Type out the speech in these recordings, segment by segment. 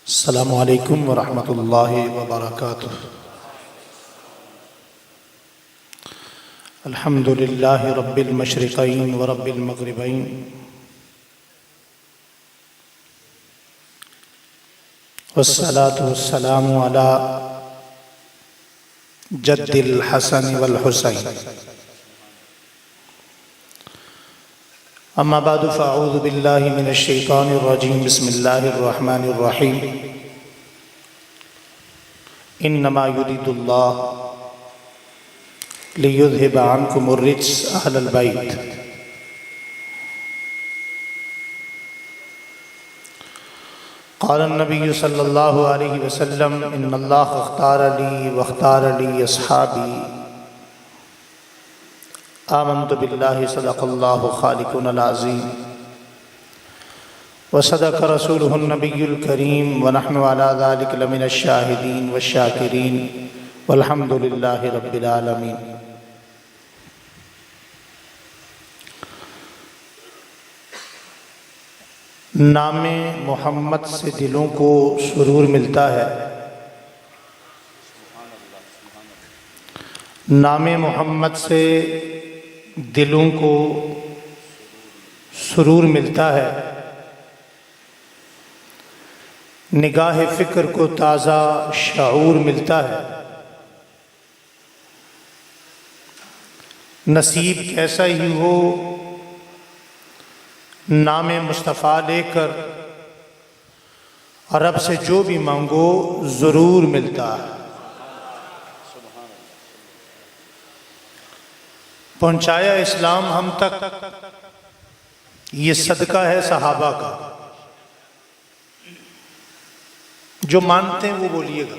अस्सलामु अलैकुम वरहमतुल्लाहि वबरकातुह। अल्हम्दुलिल्लाहि रब्बिल मशरिक़ैन व रब्बिल मग़रिबैन वस्सलातु वस्सलामु अला जद्दिल हसन वल हुसैन। अम्मा बादु फ़अऊज़ु बिल्लाहि मिनश शैतानिर रजीम। बिस्मिल्लाहिर रहमानिर रहीम। इन्नमा युरीदुल्लाहु लियुज़हिबा अन्कुमुर रिज्स अहलल बैत। क़ाल नबी सल्लल्लाहु अलैहि वसल्लम इन्नल्लाह अख्तार ली अस्हाबी आमन्तु बिल्लाहि सदक़ल्लाहु ख़ालिक़ुल अज़ीम व सदक़ रसूलुहुन नबियुल करीम व नहनु अला ज़ालिका लमिनश शाहिदीन वश्शाकिरीन वल्हम्दुलिल्लाहि रब्बिल आलमीन। नामे मोहम्मद से दिलों को सुरूर मिलता है। नामे मोहम्मद से दिलों को सुरूर मिलता है। निगाह फ़िक्र को ताज़ा शऊर मिलता है। नसीब कैसा ही हो नामे मुस्तफ़ा लेकर और रब से जो भी मांगो ज़रूर मिलता है। पहुंचाया इस्लाम हम तक ये सदका है सहाबा का। जो मानते हैं वो बोलिएगा,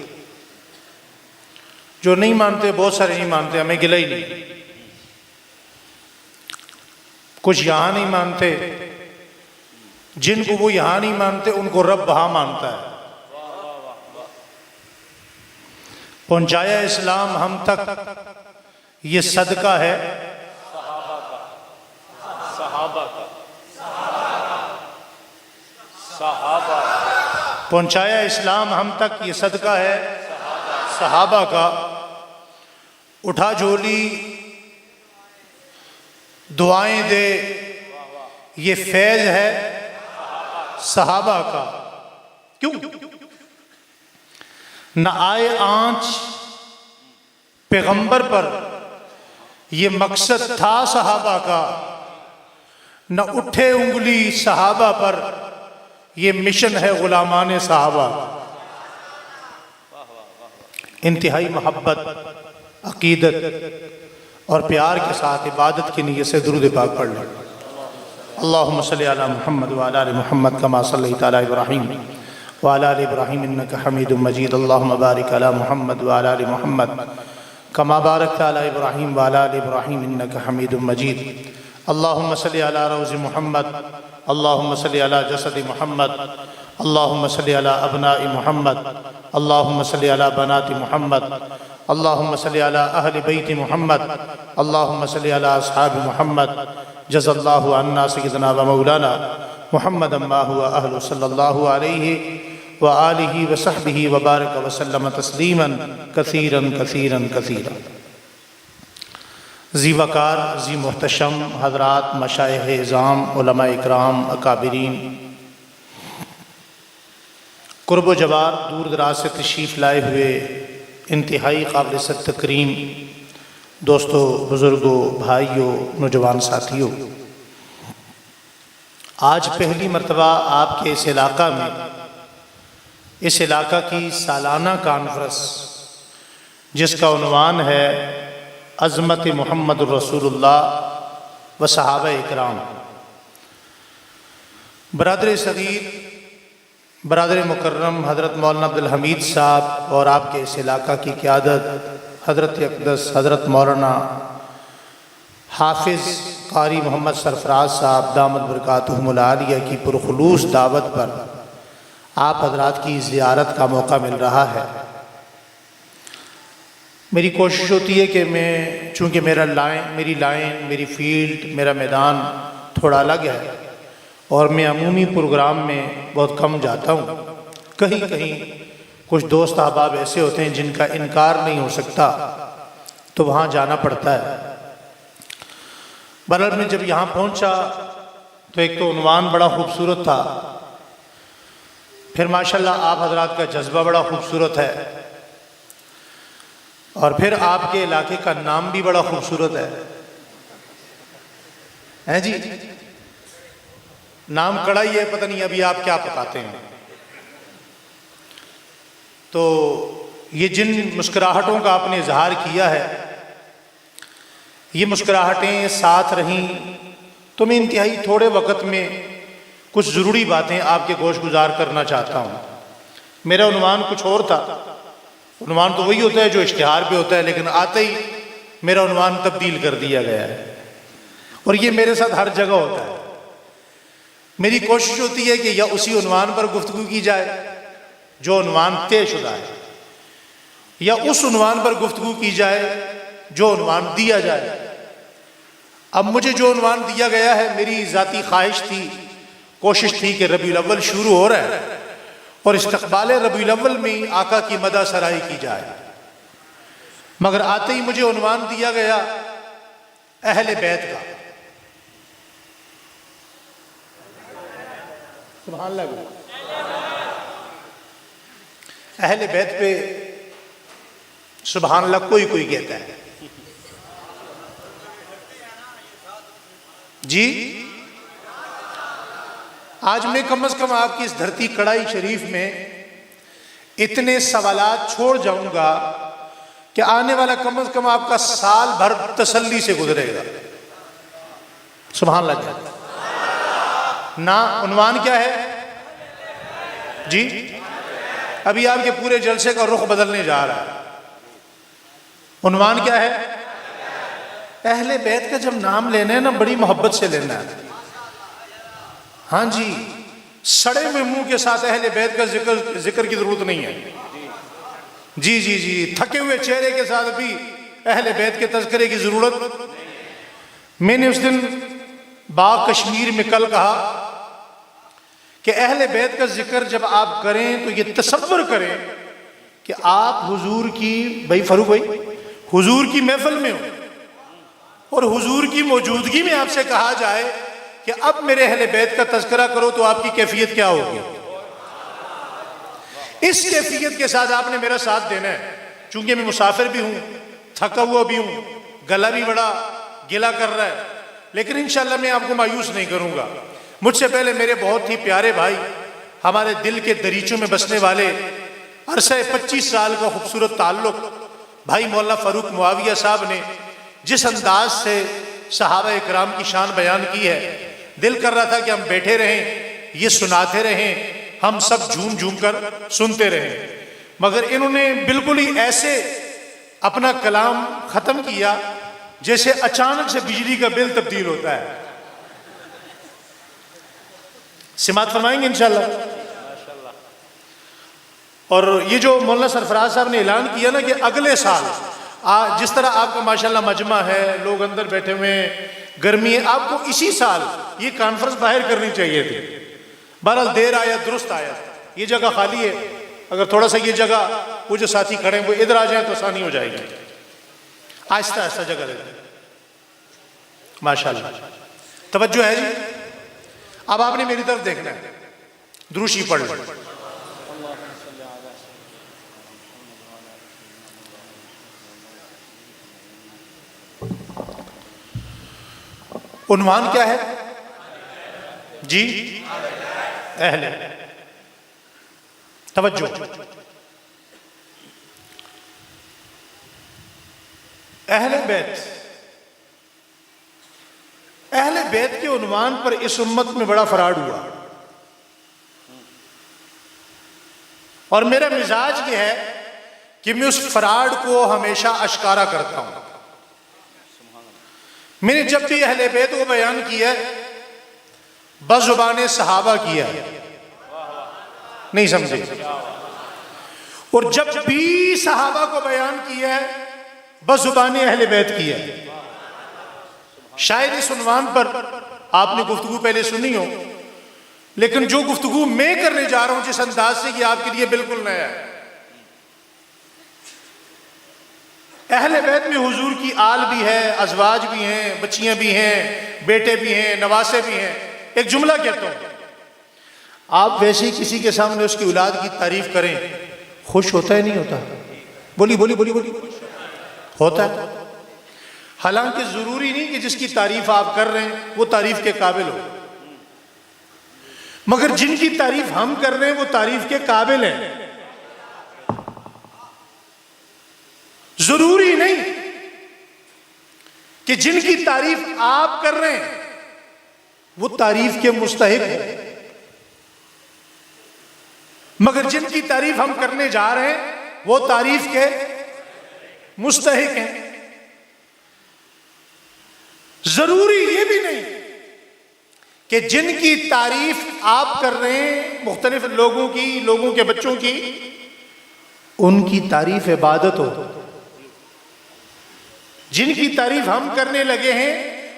जो नहीं मानते, बहुत सारे नहीं मानते, हमें गिला ही नहीं। कुछ यहां नहीं मानते, जिनको वो यहां नहीं मानते उनको रब वहां मानता है। पहुंचाया इस्लाम हम तक ये सदका है सहाबा। पहुंचाया इस्लाम हम तक ये सदका है सहाबा का। उठा झोली दुआएं दे ये फैज़ है सहाबा का। क्यों न आए आंच पैगंबर पर, ये मकसद था सहाबा का। न उठे उंगली सहाबा पर, ये मिशन है गुलामाने सहाबा। इंतहाई मोहब्बत, अकीदत और प्यार के साथ इबादत की नीयत से दुरूद पाक पढ़ लें। अल्लाहुम्मा सल्लि अला मुहम्मद व अला आलि मुहम्मद कमा सल्लैता अला इब्राहीम व अला आलि इब्राहीम इन्नका हमीदुम मजीद। अल्लाहुम्मा बारिक अला मुहम्मद व अला आलि मुहम्मद कमा बारकता अला इब्राहीम व अला आलि इब्राहीम इन्नका हमीदुम मजीद। अल्लाहुम्मा सल्लि अला रौज़ि मुहम्मद, अल्लाहुम्मा सल्लि अला जसदि मुहम्मद, अल्लाहुम्मा सल्लि अला अबनाइ मुहम्मद, अल्लाहुम्मा सल्लि अला बनाति मुहम्मद, अल्लाहुम्मा सल्लि अला अहलि बैति मुहम्मद, अल्लाहुम्मा सल्लि अला अस्हाबि मुहम्मद। जज़ल्लाहु अन्ना सय्यदना व मौलाना मुहम्मदन मा हुवा अहलु सल्लल्लाहु अलैहि व आलिहि व सहबिहि व बारक व सल्लम तस्लीमन कसीरन कसीरन कसीरा। ज़ी वक़ार, ज़ी मुहतशम हज़रात, मशाइख़ इज़ाम, उलमा इकराम, अकाबिरीन, कुर्ब व जवार, दूर दराज से तशरीफ़ लाए हुए इंतहाई काबिल तकरीम दोस्तों, बुज़ुर्गों, भाइयों, नौजवान साथियों, आज पहली मरतबा आपके इस इलाक़ा में, इस इलाक़ा की सालाना कॉन्फ्रेंस जिसका उन्वान है अज़मत मुहम्मद रसूलुल्लाह व सहाबा इकराम, बरादर सगीर, बरादर मुकर्रम हज़रत मौलाना अब्दुल हमीद साहब और आपके इस इलाक़ा की क़यादत हज़रत अक़दस हज़रत मौलाना हाफिज़ क़ारी मोहम्मद सरफराज साहब दामद बरकातुहुमुल आलिया की पुरखुलूस दावत पर आप हज़रात की ज़ियारत का मौका मिल रहा है। मेरी कोशिश होती है कि मैं, चूँकि मेरी लाइन, मेरी फील्ड, मेरा मैदान थोड़ा अलग है और मैं अमूमी प्रोग्राम में बहुत कम जाता हूँ, कहीं कहीं कुछ दोस्त अहबाब ऐसे होते हैं जिनका इनकार नहीं हो सकता, तो वहाँ जाना पड़ता है। बहरहाल में जब यहाँ पहुँचा तो एक तो उन्वान बड़ा खूबसूरत था, फिर माशाल्लाह आप हजरात का जज्बा बड़ा खूबसूरत है, और फिर आपके इलाके का नाम भी बड़ा खूबसूरत है जी। नाम कड़ाई है, पता नहीं अभी आप क्या पकाते हैं। तो ये जिन मुस्कुराहटों का आपने इजहार किया है, ये मुस्कुराहटें साथ रहीं तो मैं इंतहाई थोड़े वक्त में कुछ ज़रूरी बातें आपके गोश गुजार करना चाहता हूँ। मेरा उन्वान कुछ और था, उन्वान तो वही होता है जो इश्तिहार पे होता है, लेकिन आते ही मेरा उन्वान तब्दील कर दिया गया है, और ये मेरे साथ हर जगह होता है। मेरी कोशिश होती है कि या उसी उन्वान पर गुफ्तगू की जाए जो उन्वान तयशुदा है, या उस उन्वान पर गुफ्तगू की जाए जो उन्वान दिया जाए। अब मुझे जो उन्वान दिया गया है, मेरी ज़ाती ख्वाहिश थी, कोशिश थी कि रबीउल अव्वल शुरू हो रहा है और इस्तक़बाल रबीउल अव्वल में ही आका की मदा सराई की जाए, मगर आते ही मुझे उन्वान दिया गया अहले बैत का। सुभान अल्लाह। अहले बैत पे सुभान अल्लाह कोई कोई कहता है जी। आज मैं कम से कम आपकी इस धरती कड़ाई शरीफ में इतने सवालात छोड़ जाऊंगा कि आने वाला कम से कम आपका साल भर तसल्ली से गुजरेगा। सुभान अल्लाह। ना उन्वान क्या है जी? अभी आपके पूरे जलसे का रुख बदलने जा रहा है। उन्वान क्या है? अहले बैत का जब नाम लेना है ना, बड़ी मोहब्बत से लेना है। हाँ जी, सड़े हुए मुंह के साथ अहले बैत का जिक्र की जरूरत नहीं है जी जी जी। थके हुए चेहरे के साथ भी अहले बैत के तज़किरे की जरूरत। मैंने उस दिन बाग कश्मीर में कल कहा कि अहले बैत का जिक्र जब आप करें तो ये तसव्वुर करें कि आप हुजूर की, भाई फरूक भाई, हुजूर की महफिल में हो और हुजूर की मौजूदगी में आपसे कहा जाए कि अब मेरे अहले बैत का तज़किरा करो, तो आपकी कैफियत क्या होगी? इस कैफियत के साथ आपने मेरा साथ देना है। चूंकि मैं मुसाफिर भी हूं, थका हुआ भी हूं, गला भी बड़ा गिला कर रहा है, लेकिन इंशाल्लाह मैं आपको मायूस नहीं करूंगा। मुझसे पहले मेरे बहुत ही प्यारे भाई, हमारे दिल के दरीचों में बसने वाले, अरसे 25 साल का खूबसूरत ताल्लुक, भाई मौलाना फारूक मुआविया साहब ने जिस अंदाज से सहाबा इकराम की शान बयान की है, दिल कर रहा था कि हम बैठे रहें, ये सुनाते रहें, हम सब झूम झूम कर सुनते रहें, मगर इन्होंने बिल्कुल ही ऐसे अपना कलाम खत्म किया जैसे अचानक से बिजली का बिल तब्दील होता है। सिमात फरमाएंगे इंशाल्लाह। और ये जो मौलाना सरफराज साहब ने ऐलान किया ना कि अगले साल जिस तरह आपका माशाल्लाह मजमा है, लोग अंदर बैठे हुए हैं, गर्मी है, आपको इसी साल ये कॉन्फ्रेंस बाहर करनी चाहिए थी। बहरहाल देर आया दुरुस्त आया। ये जगह खाली है, अगर थोड़ा सा ये जगह, वो जो साथी खड़े हैं वो इधर आ जाए तो आसानी हो जाएगी। आहिस्ता आहिस्ता जगह दे दें। माशाल्लाह, तवज्जो है जी। अब आपने मेरी तरफ देखना है, दुरूशी पढ़ लो। उन्वान क्या है जी? अहले। तवज्जो। अहले बैत, अहले बैत के उन्वान पर इस उम्मत में बड़ा फराड हुआ, और मेरा मिजाज ये है कि मैं उस फराड को हमेशा अश्कारा करता हूं। मैंने जब भी अहले बैत को बयान किया बज़ुबाने सहाबा किया, नहीं समझे, और जब भी सहाबा को बयान किया है बज़ुबाने अहले बैत किया। शायद इस उन्वान पर आपने गुफ्तगू पहले सुनी हो लेकिन जो गुफ्तगू मैं करने जा रहा हूं जिस अंदाज से, कि आपके लिए बिल्कुल नया है। अहले बैत में हुजूर की आल भी है, अजवाज भी हैं, बच्चियां भी हैं, बेटे भी हैं, नवासे भी हैं। एक जुमला कहता हूं, आप वैसे ही किसी के सामने उसकी औलाद की तारीफ करें, खुश होता है नहीं होता? बोली बोली बोली बोली होता है। हालांकि जरूरी नहीं कि जिसकी तारीफ आप कर रहे हैं वो तारीफ के काबिल हो, मगर जिनकी तारीफ हम कर रहे हैं वो तारीफ के काबिल हैं। जरूरी नहीं कि जिनकी तारीफ आप कर रहे हैं वो तारीफ के मुस्तहिक है, मगर जिनकी तारीफ हम करने जा रहे हैं वो तारीफ के मुस्तहिक हैं। जरूरी ये भी नहीं कि जिनकी तारीफ आप कर रहे हैं मुख्तलिफ लोगों के बच्चों की, उनकी तारीफ इबादत हो। जिनकी तारीफ हम करने लगे हैं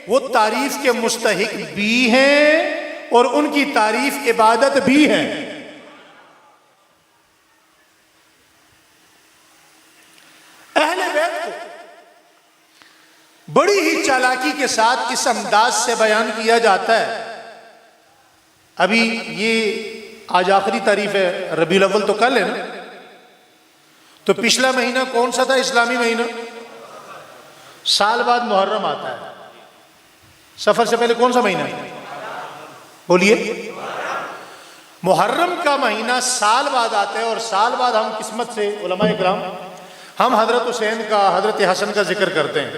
वो तारीफ के मुस्तहिक भी हैं और उनकी तारीफ इबादत भी है। अहले बैत को बड़ी ही चालाकी के साथ इस अंदाज से बयान किया जाता है। अभी ये आज आखिरी तारीफ है, रबीउल अव्वल तो कल है ना, तो पिछला महीना कौन सा था इस्लामी महीना? साल बाद मुहर्रम आता है। सफर से पहले कौन सा महीना है? बोलिए। मुहर्रम का महीना साल बाद आता है, और साल बाद हम किस्मत से उलमाए किराम हम हजरत हुसैन का, हजरत हसन का जिक्र करते हैं।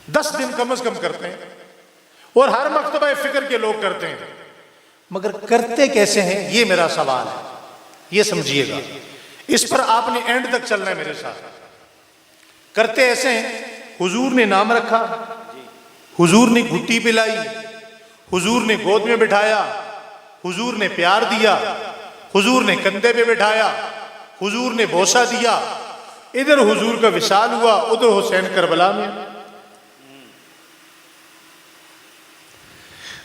10 दिन कम से कम करते हैं, और हर मकतबा फिक्र के लोग करते हैं, मगर करते कैसे हैं ये मेरा सवाल है। ये समझिएगा, इस पर आपने एंड तक चलना है मेरे साथ। करते ऐसे हैं, हुजूर ने नाम रखा, हुजूर ने घुट्टी पिलाई, हुजूर ने गोद में बिठाया, हुजूर ने प्यार दिया, हुजूर ने कंधे पे बिठाया, हुजूर ने बोसा दिया। इधर हुजूर का विसाल हुआ, उधर हुसैन करबला में।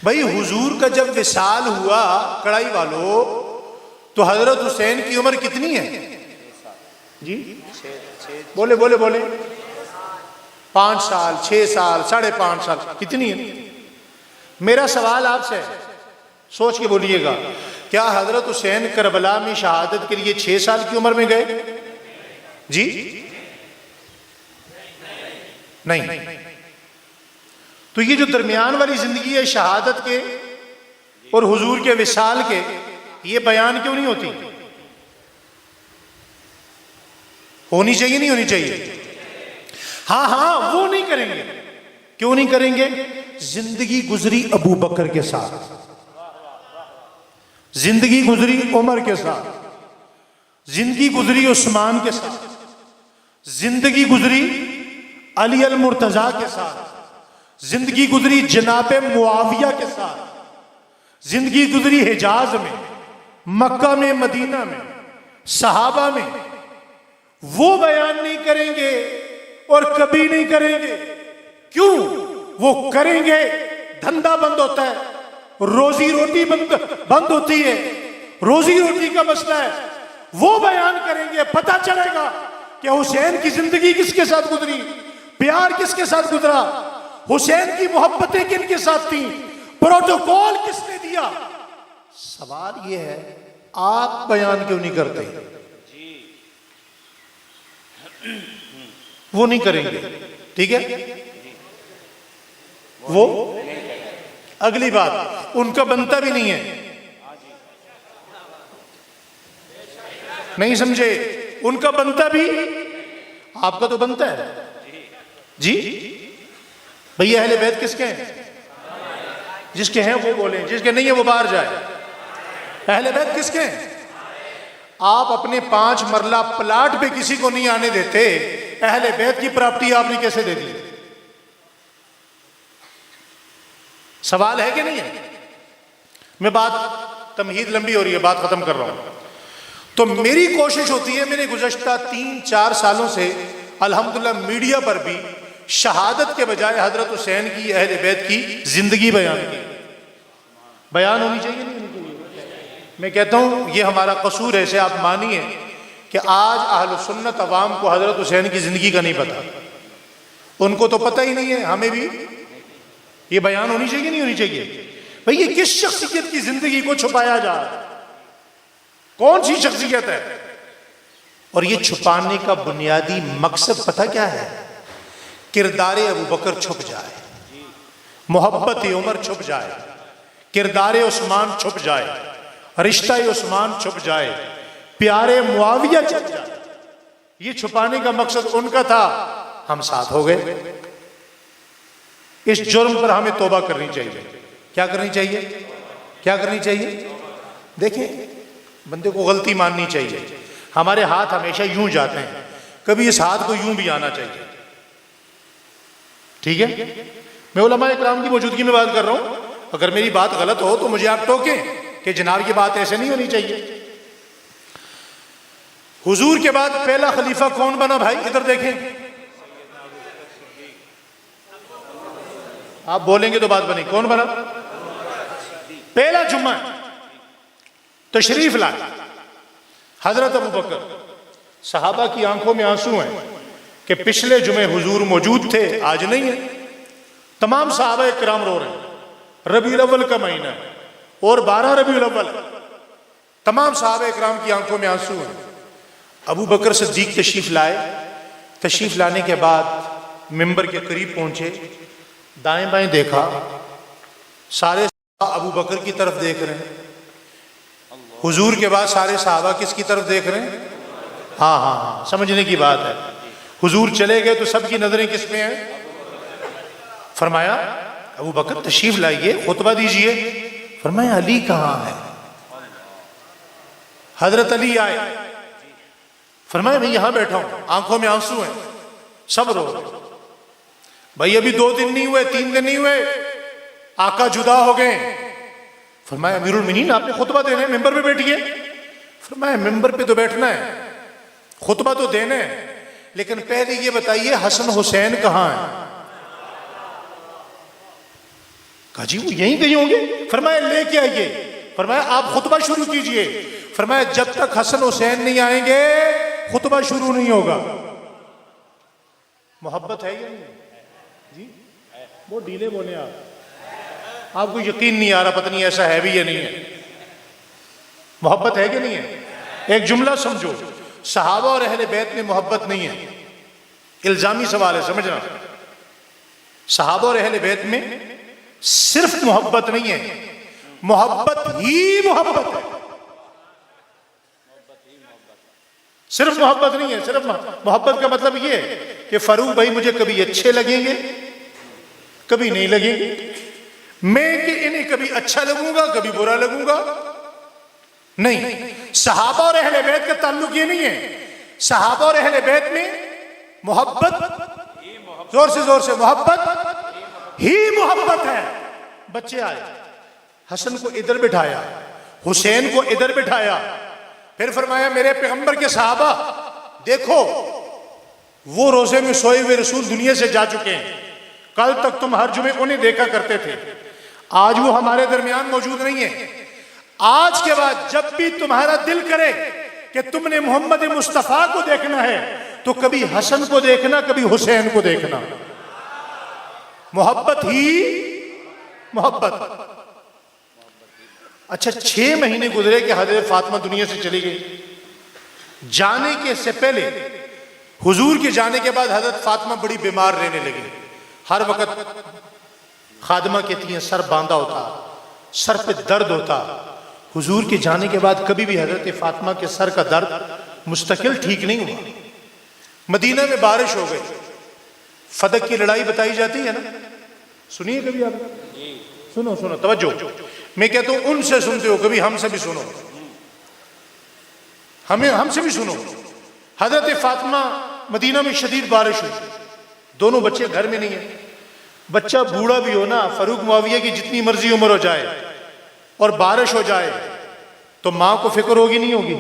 भाई हुजूर का जब विसाल हुआ कड़ाई वालों, तो हजरत हुसैन की उम्र कितनी है जी? बोले बोले बोले 5 साल, 6 साल, 5.5 साल, कितनी है? मेरा सवाल आपसे है, सोच के बोलिएगा, क्या हजरत हुसैन करबला में शहादत के लिए 6 साल की उम्र में गए जी? नहीं। तो ये जो दरमियान वाली जिंदगी है शहादत के और हुजूर के विसाल के, ये बयान क्यों नहीं होती? होनी चाहिए नहीं होनी चाहिए? हाँ, वो नहीं करेंगे। क्यों नहीं करेंगे? जिंदगी गुजरी अबू बकर के साथ, जिंदगी गुजरी उमर के साथ, जिंदगी गुजरी उस्मान के साथ, जिंदगी गुजरी अली अल मुर्तजा के साथ, जिंदगी गुजरी जनाबे मुआविया के साथ, जिंदगी गुजरी हिजाज में, मक्का में, मदीना में, सहाबा में। वो बयान नहीं करेंगे और कभी नहीं करेंगे। क्यों? वो करेंगे धंधा बंद होता है, रोजी रोटी बंद होती है, रोजी रोटी का मसला है। वो बयान करेंगे, पता चलेगा कि हुसैन की जिंदगी किसके साथ गुजरी, प्यार किसके साथ गुजरा, हुसैन की मोहब्बतें किनके साथ थी, प्रोटोकॉल किसने दिया। सवाल यह है, आप बयान क्यों नहीं करते? वो नहीं करेंगे, ठीक है? वो अगली बात, उनका बनता भी नहीं है। नहीं समझे? उनका बनता भी, आपका तो बनता है जी। भैया अहले बैत किसके हैं? जिसके हैं वो बोले, जिसके नहीं है वो बाहर जाए। अहले बैत किसके हैं? आप अपने 5 मरला प्लाट पे किसी को नहीं आने देते, अहले बैत की प्रॉपर्टी आपने कैसे दे दी? सवाल है कि नहीं है? मैं बात, तमहीद लंबी हो रही है, बात खत्म कर रहा हूं। तो मेरी कोशिश होती है, मैंने गुज़श्ता 3-4 सालों से अल्हम्दुलिल्लाह मीडिया पर भी शहादत के बजाय हजरत हुसैन की, अहले बैत की जिंदगी बयान की। बयान होनी चाहिए नहीं होनी चाहिए? मैं कहता हूँ ये हमारा कसूर है, ऐसे आप मानिए कि आज अहले सुन्नत अवाम को हजरत हुसैन की ज़िंदगी का नहीं पता, उनको तो पता ही नहीं है। हमें भी ये बयान होनी चाहिए नहीं होनी चाहिए? भाई ये किस शख्सियत की ज़िंदगी को छुपाया जा रहा है, कौन सी शख्सियत है? और ये छुपाने का बुनियादी मकसद पता क्या है? किरदार अबू बकर छुप जाए, मोहब्बत उमर छुप जाए, किरदार उस्मान छुप जाए, रिश्ता उस्मान छुप जाए, प्यारे मुआविया छुप जाए। ये छुपाने का मकसद उनका था, हम साथ हो गए। इस जुर्म पर हमें तौबा करनी चाहिए। क्या करनी चाहिए? क्या करनी चाहिए? देखें, बंदे को गलती माननी चाहिए। हमारे हाथ हमेशा यूं जाते हैं, कभी इस हाथ को यूं भी आना चाहिए। ठीक है, मैं उलमा इकराम की मौजूदगी में बात कर रहा हूं। अगर मेरी बात गलत हो तो मुझे आप टोकें कि जनाब की बात ऐसे नहीं होनी चाहिए। हुजूर के बाद पहला खलीफा कौन बना भाई? इधर देखें, आप बोलेंगे तो बात बनी। कौन बना? पहला जुम्मा तशरीफ लाए हजरत अबू बकर। सहाबा की आंखों में आंसू हैं कि पिछले जुमे हुजूर मौजूद थे, आज नहीं है। तमाम सहाबा इकराम रो रहे हैं। रबीउल अव्वल का महीना है और 12 रबीउल अव्वल। तमाम सहाबा इकराम की आंखों में आंसू हैं। अबू बकर सिद्दीक तशरीफ लाए। तशरीफ लाने के बाद मिंबर के करीब पहुंचे, दाएं बाएं देखा, सारे अबू बकर की तरफ देख रहे हैं। हुजूर के बाद सारे सहाबा किसकी तरफ देख रहे हैं? हाँ हाँ हाँ, समझने की बात है। हुजूर चले गए तो सबकी नजरें किस पे हैं? फरमाया अबू बकर तशरीफ लाइए, खुतबा दीजिए। फरमाया अली कहाँ है? हजरत अली आए। फरमाया मैं यहां बैठा हूं, आंखों में आंसू हैं, सब रो रहे। भाई अभी 2 दिन नहीं हुए, 3 दिन नहीं हुए, आका जुदा हो गए। फरमाया अमीरुल मोमिनीन आपने खुतबा देना है, मिंबर पे बैठिए। फरमाया मिंबर पे तो बैठना है, खुतबा तो देना है, लेकिन पहले ये बताइए हसन हुसैन कहाँ है? कहा जी वो यहीं कहीं होंगे। फरमाया लेके आइए। फरमाया आप खुतबा शुरू कीजिए। फरमाया जब तक हसन हुसैन नहीं आएंगे खुतबा शुरू नहीं होगा। मोहब्बत है या नहीं जी? वो ढीले बोले आपको यकीन नहीं आ रहा, पता नहीं ऐसा है भी या नहीं है। मोहब्बत है कि नहीं है? एक जुमला समझो, सहाबा और अहले बैत में मोहब्बत नहीं है। इल्जामी सवाल है, समझना। सहाबा और अहले बैत में सिर्फ मोहब्बत नहीं है, मोहब्बत ही मोहब्बत है। सिर्फ मोहब्बत नहीं है। सिर्फ मोहब्बत का मतलब ये है कि फरूक भाई मुझे कभी अच्छे लगेंगे, कभी नहीं लगेंगे। मैं कि इन्हें कभी अच्छा लगूंगा, कभी बुरा लगूंगा। नहीं, सहाबा और अहले बैत का ताल्लुक ये नहीं है। सहाबा और अहले बैत में मोहब्बत, जोर से मोहब्बत ही मोहब्बत है। बच्चे आए, हसन को इधर बिठाया, हुसैन को इधर बिठाया, फिर फरमाया मेरे पैगंबर के सहाबा देखो, वो रोजे में सोए हुए रसूल दुनिया से जा चुके हैं। कल तक तुम हर जुमे उन्हें देखा करते थे, आज वो हमारे दरमियान मौजूद नहीं है। आज के बाद जब भी तुम्हारा दिल करे कि तुमने मोहम्मद मुस्तफा को देखना है तो कभी हसन को देखना, कभी हुसैन को देखना। मोहब्बत ही मोहब्बत। अच्छा 6 महीने गुजरे कि हजरत फातिमा दुनिया से चली गई। जाने के से पहले, हुजूर के जाने के बाद हजरत फातिमा बड़ी बीमार रहने लगी। हर वक्त खादमा कहती हैं सर बांधा होता, सर पे दर्द होता। हुजूर के जाने के बाद कभी भी हजरत फातिमा के सर का दर्द मुस्तकिल ठीक नहीं हुआ। मदीना में बारिश हो गई, फदक की लड़ाई बताई जाती है ना, सुनिए कभी आप? सुनो तवज्जो, मैं कहता हूं उनसे सुनते हो, कभी हमसे भी सुनो, हमसे भी सुनो। हजरत फातिमा मदीना में शदीद बारिश हुई, दोनों बच्चे घर में नहीं है। बच्चा बूढ़ा भी हो ना, फरूक मुआविया की जितनी मर्जी उम्र हो जाए और बारिश हो जाए तो मां को फिक्र होगी नहीं होगी?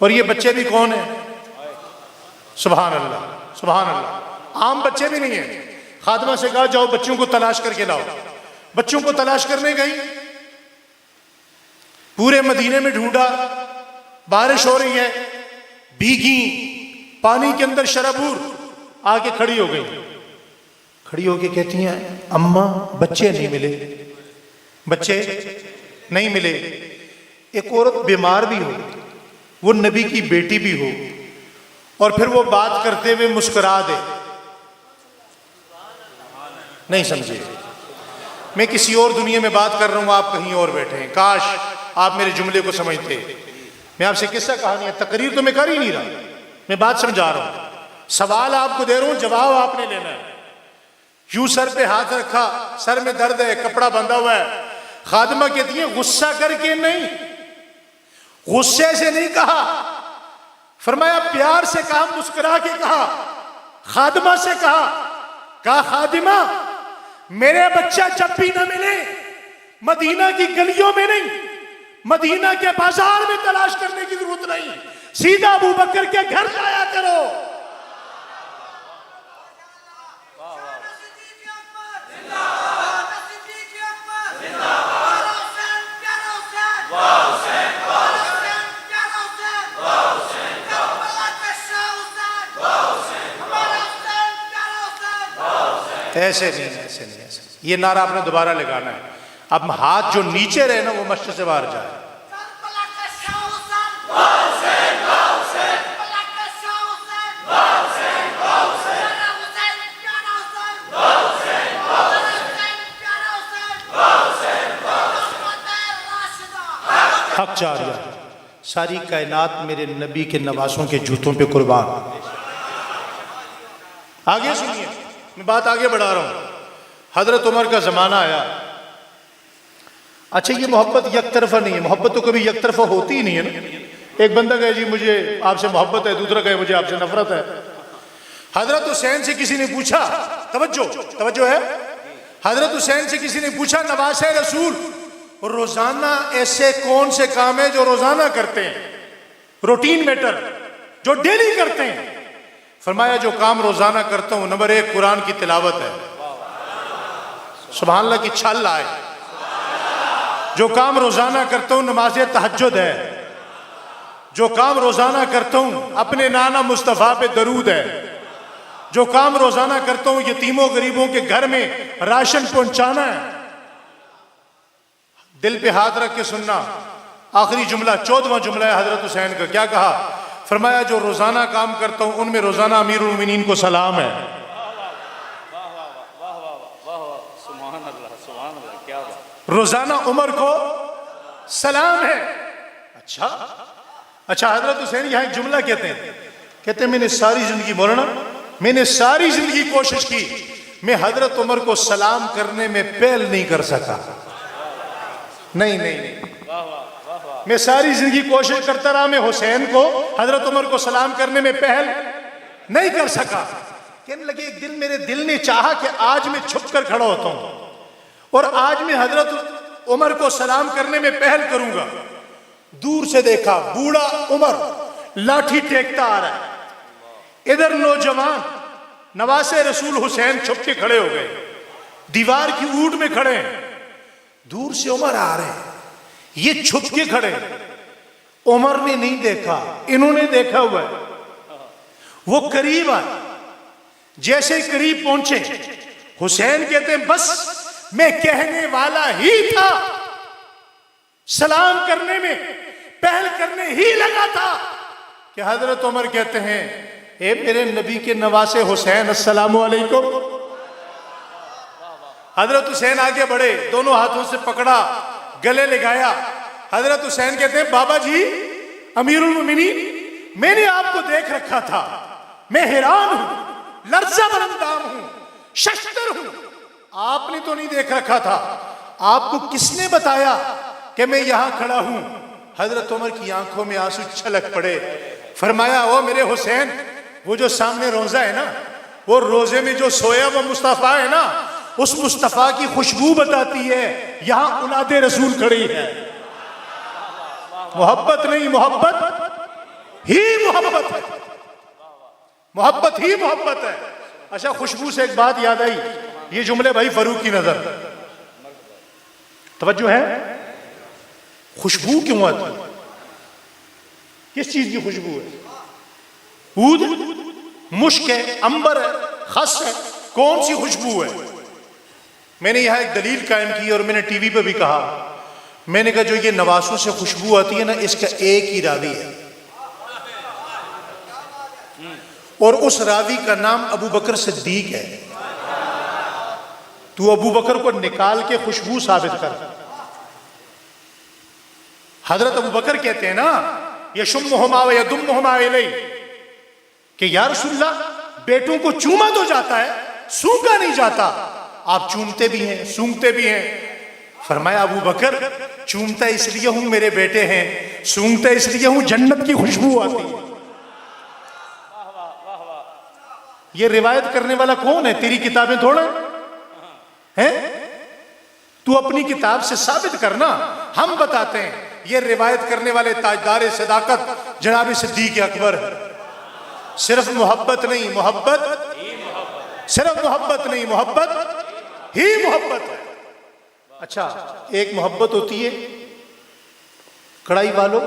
और ये बच्चे भी कौन है? सुभान अल्लाह, सुभान अल्लाह। आम बच्चे भी नहीं है। खादमा से कहा जाओ बच्चों को तलाश करके लाओ। बच्चों को तलाश करने गई, पूरे मदीने में ढूंढा, बारिश हो रही है, भीगी, पानी के अंदर शराबूर, आके खड़ी हो गई। खड़ी होके कहती हैं अम्मा बच्चे नहीं मिले, बच्चे नहीं मिले। एक औरत बीमार भी हो, वो नबी की बेटी भी हो, और फिर वो बात करते हुए मुस्कुरा दे। नहीं समझे, मैं किसी और दुनिया में बात कर रहा हूं, आप कहीं और बैठे हैं। काश आप मेरे जुमले को समझते। मैं आपसे किस्सा कहानी है, तकरीर तो मैं कर ही नहीं रहा, मैं बात समझा रहा हूं। सवाल आपको दे रहा हूं, जवाब आपने लेना है। यूं सर पे हाथ रखा, सर में दर्द है, कपड़ा बंधा हुआ है। खादिमा कहती है गुस्सा करके नहीं, गुस्से से नहीं कहा, फरमाया प्यार से कहा, मुस्कुरा के कहा। खादिमा से कहा खादिमा मेरे बच्चा जब भी ना मिले, मदीना की गलियों में नहीं, मदीना के बाजार में तलाश करने की जरूरत नहीं, सीधा अबू बकर के घर जाया करो। ऐसे नहीं, ऐसे नहीं, ऐसे ये नारा आपने दोबारा लगाना है। अब हाथ जो नीचे रहे ना वो मस्जिद से बाहर जाए। हक जारिया, सारी कायनात मेरे नबी के नवासों के जूतों पे कुर्बान। आगे सुनिए, मैं बात आगे बढ़ा रहा हूं। हजरत उमर का जमाना आया। अच्छा, ये मोहब्बत एक तरफा नहीं है, मोहब्बत तो कभी एक तरफा होती ही नहीं है ना। एक बंदा कहे जी मुझे आपसे मोहब्बत है, दूसरा कहे मुझे आपसे नफरत है। हजरत हुसैन से किसी ने पूछा, तवज्जो है, हजरत हुसैन से किसी ने पूछा नवासे रसूल रोजाना ऐसे कौन से काम है जो रोजाना करते हैं, रूटीन मैटर जो डेली करते हैं। फरमाया जो काम रोजाना करता हूं, नंबर 1 कुरान की तिलावत है, सुभान अल्लाह की छल आए। जो काम रोजाना करता हूं नमाज तहज्जुद है। जो काम रोजाना करता हूं अपने नाना मुस्तफा पे दरूद है। जो काम रोजाना करता हूं यतीमों गरीबों के घर में राशन पहुंचाना है। दिल पे हाथ रख के सुनना, आखिरी जुमला 14वां जुमला है हजरत हुसैन का। क्या कहा? फरमाया जो रोजाना काम करता हूं उनमें रोजाना अमीरुल मोमिनीन को सलाम है। रोजाना उमर को सलाम है। अच्छा हजरत हुसैन यहां एक जुमला कहते हैं मैंने सारी जिंदगी मौलाना, मैंने सारी जिंदगी कोशिश की, मैं हजरत उमर को सलाम करने में पहल नहीं कर सका। नहीं, मैं सारी जिंदगी कोशिश करता रहा, मैं हुसैन को हजरत उमर को सलाम करने में पहल नहीं कर सका। कहने लगे एक दिन मेरे दिल ने चाहा कि आज मैं छुप कर खड़ा होता हूं और आज मैं हजरत उमर को सलाम करने में पहल करूंगा। दूर से देखा बूढ़ा उमर लाठी टेकता आ रहा है, इधर नौजवान नवासे रसूल हुसैन छुप के खड़े हो गए, दीवार की ऊंट में खड़े हैं। दूर से उमर आ रहे हैं, ये छुप के खड़े। उमर ने नहीं देखा, इन्होंने देखा हुआ है। वो करीब आए, जैसे करीब पहुंचे हुसैन कहते हैं बस मैं कहने वाला ही था, सलाम करने में पहल करने ही लगा था कि हजरत उमर कहते हैं ए मेरे नबी के नवासे हुसैन अस्सलामु अलैकुम। हजरत हुसैन आगे बढ़े, दोनों हाथों से पकड़ा, गले लगाया। हजरत हुसैन कहते हैं बाबा जी अमीरुल मोमिनीन, मैंने आपको देख रखा था, मैं हैरान हूं, लर्जा बरंदाम हूं, शस्त्र हूं, आपने तो नहीं देख रखा था। आपको किसने बताया कि मैं यहां खड़ा हूं? हजरत उमर की आंखों में आंसू छलक पड़े। फरमाया ओ मेरे हुसैन, वो जो सामने रोजा है ना, वो रोजे में जो सोया वो मुस्तफा है ना, उस मुस्तफा की खुशबू बताती है यहां औलादे रसूल खड़ी है। मोहब्बत नहीं, मोहब्बत ही मोहब्बत है, मोहब्बत ही मोहब्बत है। अच्छा, खुशबू से एक बात याद आई, ये जुमले भाई फरूक की नजर, तवज्जो है। खुशबू क्यों आती है? किस चीज की खुशबू है? ऊद, मुश्क है, अंबर है, खस है, कौन सी खुशबू है? मैंने यहां एक दलील कायम की और मैंने टीवी पे भी कहा, मैंने कहा जो ये नवासों से खुशबू आती है ना, इसका एक ही रावी है और उस रावी का नाम अबू बकर सिद्दीक है। तू अबू बकर को निकाल के खुशबू साबित कर। हजरत अबू बकर कहते हैं ना, यशुम्मुहुमा व यदुम्मुहुमा इलैहि, कि या रसूलल्लाह, बेटों को चूमा तो जाता है, सूंघा नहीं जाता। आप चूमते भी हैं, सूंघते भी हैं। फरमाया अबू बकर, चूमता इसलिए हूं मेरे बेटे हैं, सूंघता इसलिए हूं जन्नत की खुशबू आती है। ये रिवायत करने वाला कौन है? तेरी किताबें थोड़ा है? तू अपनी किताब से साबित करना। हम बताते हैं ये रिवायत करने वाले ताजदार सदाकत जनाब सिद्दीक अकबर है। सिर्फ मोहब्बत नहीं, मोहब्बत सिर्फ मोहब्बत नहीं, मोहब्बत ही मोहब्बत है। अच्छा, एक मोहब्बत होती है कड़ाई वालों,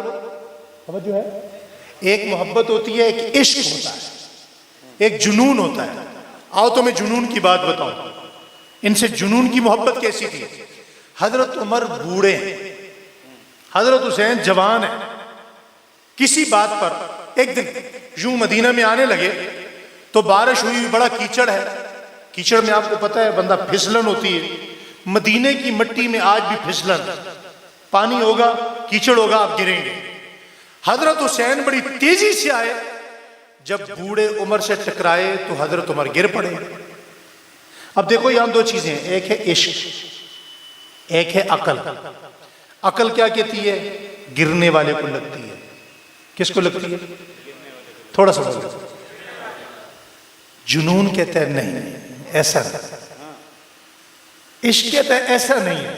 समझ जो है, एक मोहब्बत होती है, एक इश्क होता है, एक जुनून होता है। आओ तो मैं जुनून की बात बताऊं। इनसे जुनून की मोहब्बत कैसी थी? हजरत उमर बूढ़े हैं, हजरत हुसैन जवान है। किसी बात पर एक दिन यूं मदीना में आने लगे तो बारिश हुई, बड़ा कीचड़ है। कीचड़ में आपको पता है बंदा फिसलन होती है। मदीने की मिट्टी में आज भी फिसलन, पानी होगा, कीचड़ होगा, आप गिरेंगे। हजरत हुसैन बड़ी तेजी से आए, जब बूढ़े उमर से टकराए तो हजरत उमर गिर पड़े। अब देखो यहां दो चीजें, एक है इश्क, एक है अकल। अकल क्या कहती है? गिरने वाले को लगती है। किसको लगती है? थोड़ा सा बोलो। जुनून कहता है नहीं, ऐसा नहीं। इश्क कहता है ऐसा नहीं है।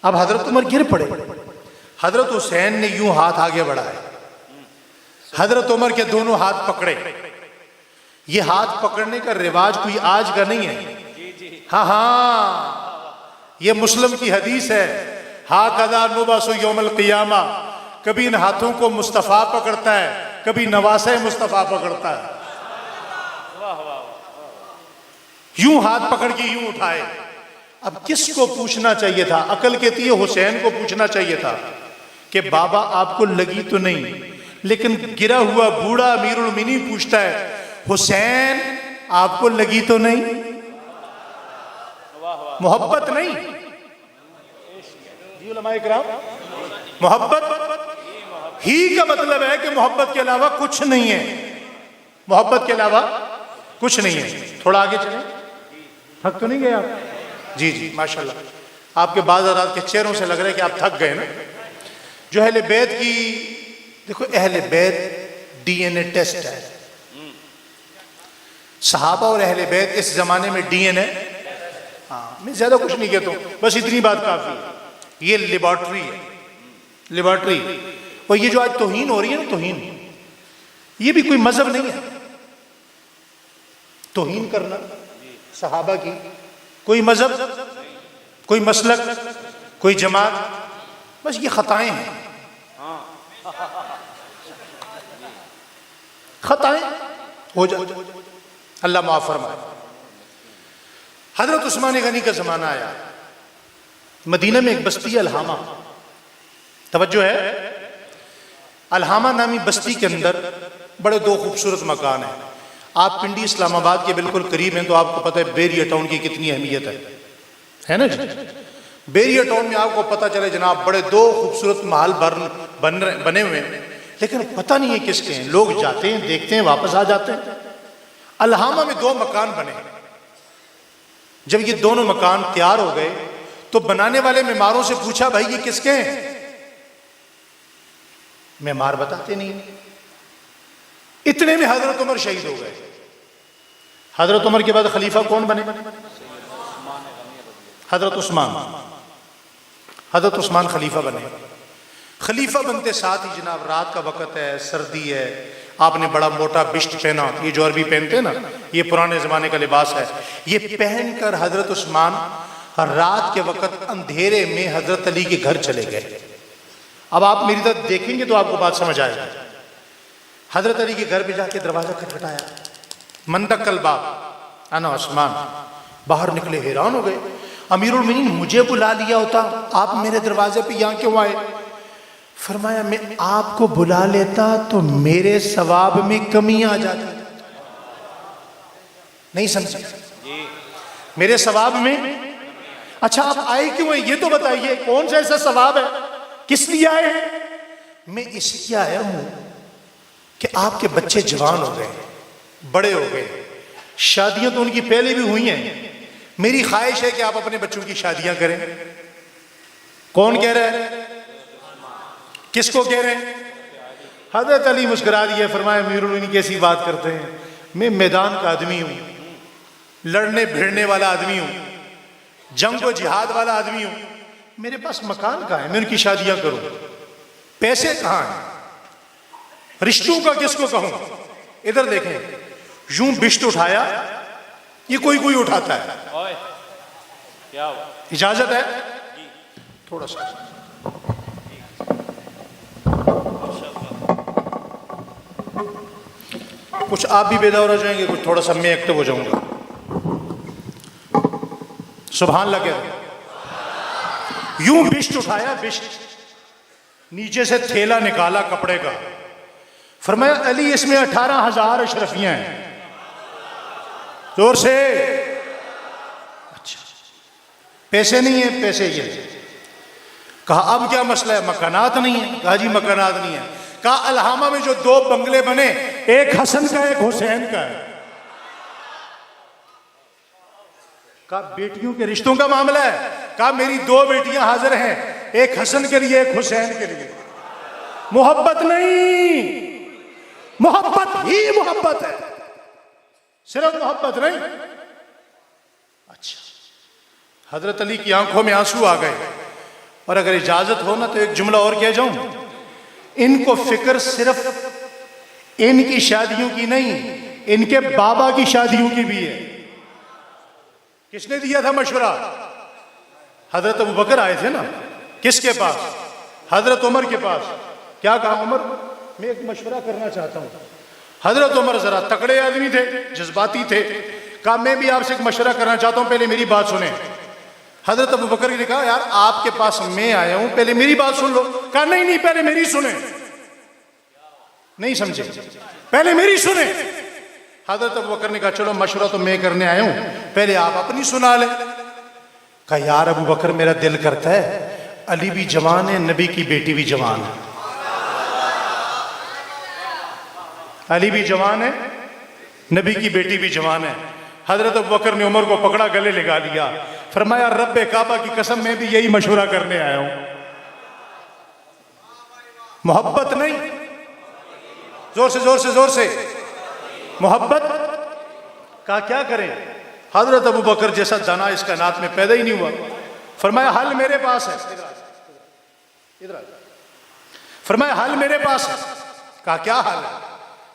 अब हजरत उमर गिर पड़े, हजरत हुसैन ने यूं हाथ आगे बढ़ाए, हजरत उमर के दोनों हाथ पकड़े। ये हाथ पकड़ने का रिवाज कोई आज का नहीं है। हाँ हाँ, ये मुस्लिम की हदीस है, हा कदा नुबासु यौमल क़ियामा। कभी इन हाथों को मुस्तफ़ा पकड़ता है, कभी नवासे मुस्तफ़ा पकड़ता है। यूं हाथ पकड़ के यूं उठाए। अब किसको पूछना चाहिए था? अकल कहती है हुसैन को पूछना चाहिए था कि बाबा आपको लगी तो नहीं, लेकिन गिरा हुआ बूढ़ा अमीरुल मोमिनीन पूछता है हुसैन आपको लगी तो नहीं? मोहब्बत नहीं, जी उलमाए किराम, मोहब्बत ही का मतलब है कि मोहब्बत के अलावा कुछ नहीं है। मोहब्बत के अलावा कुछ नहीं है। थोड़ा आगे चलें, थक तो नहीं गए आप? जी जी माशाल्लाह, आपके बाज़ रात के चेहरों से लग रहा है कि आप थक गए ना। जो अहले बैत की, देखो अहले बैत डीएनए टेस्ट है। सहाबा और अहले बैत इस जमाने में डीएनए, हाँ मैं ज्यादा कुछ नहीं कहता हूं, बस इतनी बात काफी है। ये लेबॉर्ट्री है, लेबॉर्ट्री। और ये जो आज तौहीन हो रही है ना, तौहीन, ये भी कोई मजहब नहीं है। तौहीन करना सहाबा की कोई मजहब, कोई मसलक, कोई जमात, बस ये खताएं हैं, खताएं हो जाए, अल्लाह माफ फरमाए। हजरत उस्मान गनी का जमाना आया, मदीना में एक बस्ती है अलहामा, तवज्जो है, अलहामा नामी बस्ती के अंदर बड़े दो खूबसूरत मकान हैं। आप पिंडी इस्लामाबाद के बिल्कुल करीब हैं तो आपको पता है बेरिया टाउन की कितनी अहमियत है ना जी। बेरिया टाउन में आपको पता चले जनाब बड़े दो खूबसूरत महल बने हुए हैं, लेकिन पता नहीं है किसके हैं। लोग जाते हैं, देखते हैं, वापस आ जाते हैं। अलहामा में दो मकान बने। जब ये दोनों मकान तैयार हो गए तो बनाने वाले मेमारों से पूछा भाई ये किसके हैं? मेमार बताते नहीं। इतने में हजरत उमर शहीद हो गए। हजरत उमर के बाद खलीफा कौन बने? हजरत उस्मान। हजरत उस्मान खलीफा बने। खलीफा बनते साथ ही जनाब रात का वक्त है, सर्दी है, आपने बड़ा मोटा बिश्त पहना, ये जो अरबी पहनते हैं ना, ये पुराने जमाने का लिबास है। ये पहनकर हजरत उस्मान रात के वक्त अंधेरे में हजरत अली के घर चले गए। अब आप मेरी तरफ देखेंगे तो आपको बात समझ आएगी। हजरत अली के घर पे जाके दरवाजा खटखटाया, मंदकल बाब अना उस्मान, बाहर निकले, हैरान हो गए। अमीरुल मोमिनीन मुझे बुला लिया होता, आप मेरे दरवाजे पे यहाँ क्यों आए? फरमाया मैं आपको बुला लेता तो मेरे सवाब में कमी आ जाती। नहीं समझे? मेरे सवाब में। अच्छा आप आए क्यों हैं ये तो बताइए, कौन सा ऐसा सवाब है, किस लिए आए हैं? मैं इसलिए आया हूं कि आपके बच्चे जवान हो गए, बड़े हो गए, शादियां तो उनकी पहले भी हुई हैं, मेरी ख्वाहिश है कि आप अपने बच्चों की शादियां करें। कौन कह रहा है? किसको कह रहे हैं? हजरत अली मुस्कुरा दिए, फरमाया अमीरुल मोमिनीन कैसी बात करते हैं, मैं मैदान का आदमी हूं, लड़ने भिड़ने वाला आदमी हूं, जंग व जिहाद वाला आदमी हूं, मेरे पास मकान कहाँ है मैं उनकी शादियां करूं? पैसे कहाँ हैं? रिश्तों का किसको कहूं? इधर देखें, यूं बिश्त उठाया, ये कोई कोई उठाता है, क्या इजाजत है? थोड़ा सा कुछ आप भी बेदार हो जाएंगे, कुछ थोड़ा सा मैं एक्टिव हो जाऊंगा। सुभान लगे। यूं बिश्त उठाया, बिश्त, नीचे से थैला निकाला कपड़े का, फरमाया अली इसमें 18,000 अशरफियां हैं। जोर से। अच्छा पैसे नहीं है? पैसे ये। कहा अब क्या मसला है? मकानात नहीं है? कहा जी मकानात नहीं है। कहा अलहामा में जो 2 बंगले बने, एक हसन का एक हुसैन का है। कहा बेटियों के रिश्तों का मामला है? कहा मेरी 2 बेटियां हाजिर हैं, एक हसन के लिए एक हुसैन के लिए। मोहब्बत नहीं, मोहब्बत ही मोहब्बत है, सिर्फ मोहब्बत नहीं। अच्छा हजरत अली की आंखों में आंसू आ गए, और अगर इजाजत हो ना तो एक जुमला और कह जाऊं, इनको फिक्र सिर्फ इनकी शादियों की नहीं, इनके बाबा की शादियों की भी है। किसने दिया था मशवरा? हजरत अबू बकर आए थे ना, किसके पास? हजरत उमर के पास। क्या कहा? उमर मैं एक मशवरा करना चाहता हूं। हजरत उमर जरा तकड़े आदमी थे, जज्बाती थे। कहा मैं भी आपसे एक मशवरा करना चाहता हूं, पहले मेरी बात सुने। हजरत अबू बकर ने कहा यार आपके पास मैं आया हूं, पहले मेरी बात सुन लो। कहा नहीं नहीं पहले मेरी सुने। नहीं समझे? पहले मेरी सुने। हजरत अबू बकर ने कहा चलो मशवरा तो मैं करने आया हूं, पहले आप अपनी सुना ले। कहा यार अबू बकर मेरा दिल करता है, अली भी जवान है, नबी की बेटी भी जवान है। अली भी जवान है, नबी की बेटी भी जवान है। हजरत अबू बकर ने उमर को पकड़ा, गले लगा लिया, फरमाया रब्बे काबा की कसम मैं भी यही मशवरा करने आया हूं। मोहब्बत नहीं, जोर से जोर से जोर से, मोहब्बत का क्या करें? हजरत अबू बकर जैसा दाना इस कायनात में पैदा ही नहीं हुआ। फरमाया हल मेरे पास है, इधर फरमाया हल मेरे पास है। कहा क्या हाल है?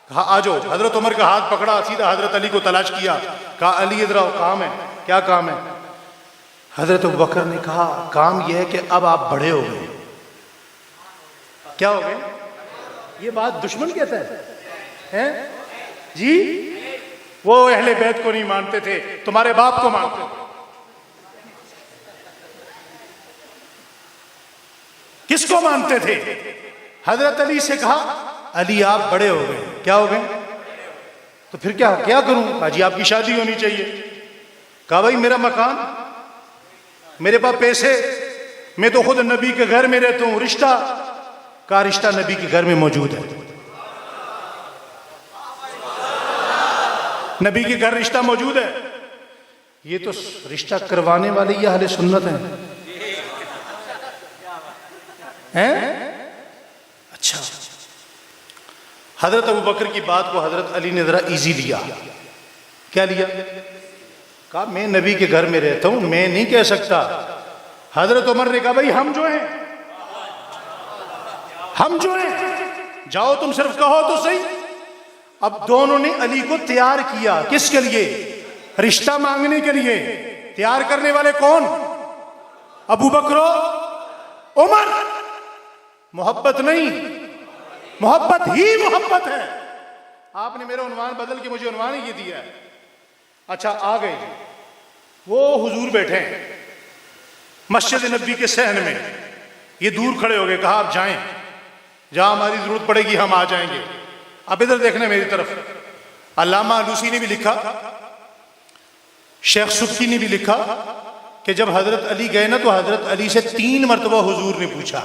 कहा आ जाओ। हजरत उमर का हाथ पकड़ा, सीधा हजरत अली को तलाश किया। कहा अली इधर आओ, काम है। क्या काम है? हजरत अबू बकर ने कहा काम यह है कि अब आप बड़े हो गए। क्या हो गए? ये बात दुश्मन कहता है जी? वो अहले बैत को नहीं मानते थे, तुम्हारे बाप को मानते थे। किसको मानते थे? हजरत अली से कहा अली आप बड़े हो गए। क्या हो गए? तो फिर क्या क्या करूं? कहा जी आपकी शादी होनी चाहिए। कहा भाई मेरा मकान, मेरे पास पैसे, मैं तो खुद नबी के घर में रहता हूं, रिश्ता? का रिश्ता नबी के घर में मौजूद है, नबी के घर रिश्ता मौजूद है। ये तो रिश्ता करवाने वाले ये अहले सुन्नत हैं। अच्छा हजरत अबू बकर की बात को हजरत अली ने जरा इजी लिया। क्या लिया? कहा मैं नबी के घर में रहता हूं, मैं नहीं कह सकता। हजरत उमर ने कहा भाई हम जो हैं, हम जो हैं, जाओ तुम सिर्फ कहो तो सही। अब दोनों ने अली को तैयार किया, किसके लिए? रिश्ता मांगने के लिए। तैयार करने वाले कौन? अबू बकर, उमर। मोहब्बत नहीं, मोहब्बत ही मोहब्बत है। आपने मेरा उन्वान बदल के मुझे उन्वान ही ये दिया है। अच्छा आ गए जी, वो हुजूर बैठे हैं मस्जिद नबी के सहन में, ये दूर खड़े हो गए, कहा आप जाएं, जहां हमारी जरूरत पड़ेगी हम आ जाएंगे। अब इधर देखना मेरी तरफ, अल्लामा आलूसी ने भी लिखा, शेख सुक्की ने भी लिखा कि जब हजरत अली गए ना तो हजरत अली से 3 मरतबा हुजूर ने पूछा।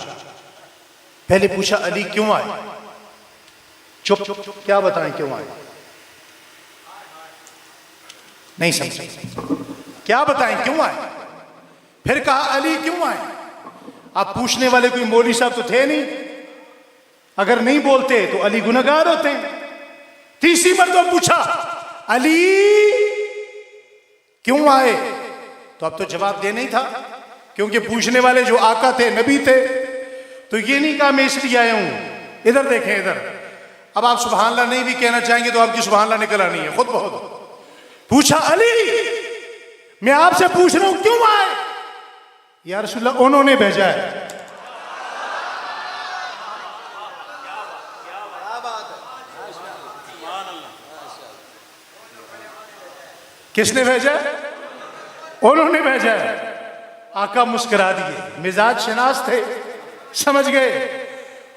पहले पूछा अली क्यों आए, चुप, क्या बताएं क्यों आए, नहीं समझे, क्या बताएं क्यों आए। फिर कहा अली क्यों आए। आप पूछने वाले कोई मौलवी साहब तो थे नहीं, अगर नहीं बोलते तो अली गुनहगार होते हैं। तीसरी मरतबा पूछा अली क्यों आए, तो अब तो जवाब देना ही था, क्योंकि पूछने वाले जो आका थे, नबी थे, तो ये नहीं कहा मैं इसलिए आया हूं। इधर देखें इधर, अब आप सुभान अल्लाह नहीं भी कहना चाहेंगे तो आपकी सुभान अल्लाह निकल आनी है खुद बहुत। पूछा अली मैं आपसे पूछ रहा हूं क्यों आए। या रसूलल्लाह उन्होंने भेजा है। किसने भेजा, उन्होंने भेजा है। आका मुस्कुरा दिए, मिजाज शनास थे, समझ गए।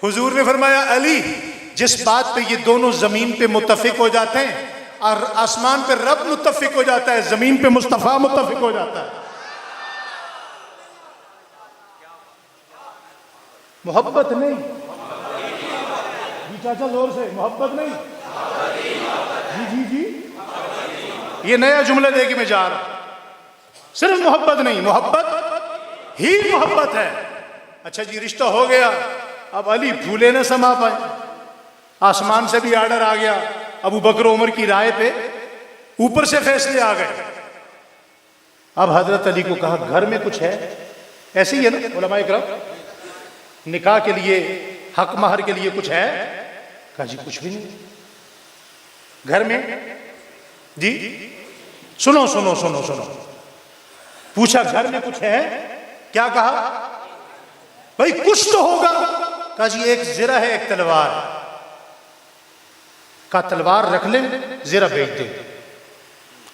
हुजूर ने फरमाया अली जिस बात पे ये दोनों जमीन पे मुत्तफिक हो जाते हैं और आसमान पे रब मुत्तफिक हो जाता है, जमीन पे मुस्तफा मुत्तफिक हो जाता है। मोहब्बत नहीं जी चाचा, जोर से, मोहब्बत नहीं जी जी जी, ये नया जुमला दे के मैं जा रहा हूं। सिर्फ मोहब्बत नहीं, मोहब्बत ही मोहब्बत है। अच्छा जी रिश्ता हो गया, अब अली भूले न समा पाए, आसमान से भी आर्डर आ गया, अबू बकर उमर की राय पे ऊपर से फैसले आ गए। अब हजरत अली को कहा घर में कुछ है, ऐसे ही है ना उलमाए किराम, निकाह के लिए हक महर के लिए कुछ है। कहा जी कुछ भी नहीं घर में जी। सुनो सुनो सुनो सुनो, पूछा घर में कुछ है, क्या कहा भाई कुछ तो होगा। कहा जी एक जिरा है एक तलवार। का तलवार रख लें जिरा बेच दें।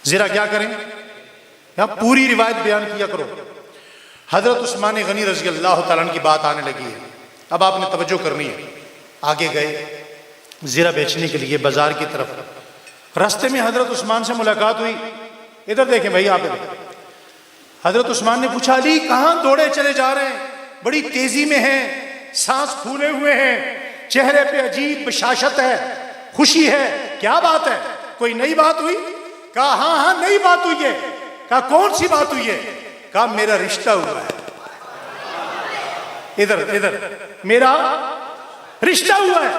जिरा क्या करें, यहां पूरी रिवायत बयान किया करो। हजरत उस्मान गनी रज़ी अल्लाह तआला अन्हु की बात आने लगी है, अब आपने तवज्जो करनी है। आगे गए जिरा बेचने के लिए बाजार की तरफ, रास्ते में हजरत उस्मान से मुलाकात हुई। इधर देखें भाई आप इधर। हजरत उस्मान ने पूछा अली कहां दौड़े चले जा रहे हैं, बड़ी तेजी में हैं, सांस फूले हुए हैं, चेहरे पे अजीब बशाशत है, खुशी है, क्या बात है, कोई नई बात हुई। कहा हाँ हाँ नई बात हुई है। कहा कौन सी बात हुई है। कहा मेरा रिश्ता हुआ है। इधर इधर, मेरा रिश्ता हुआ है।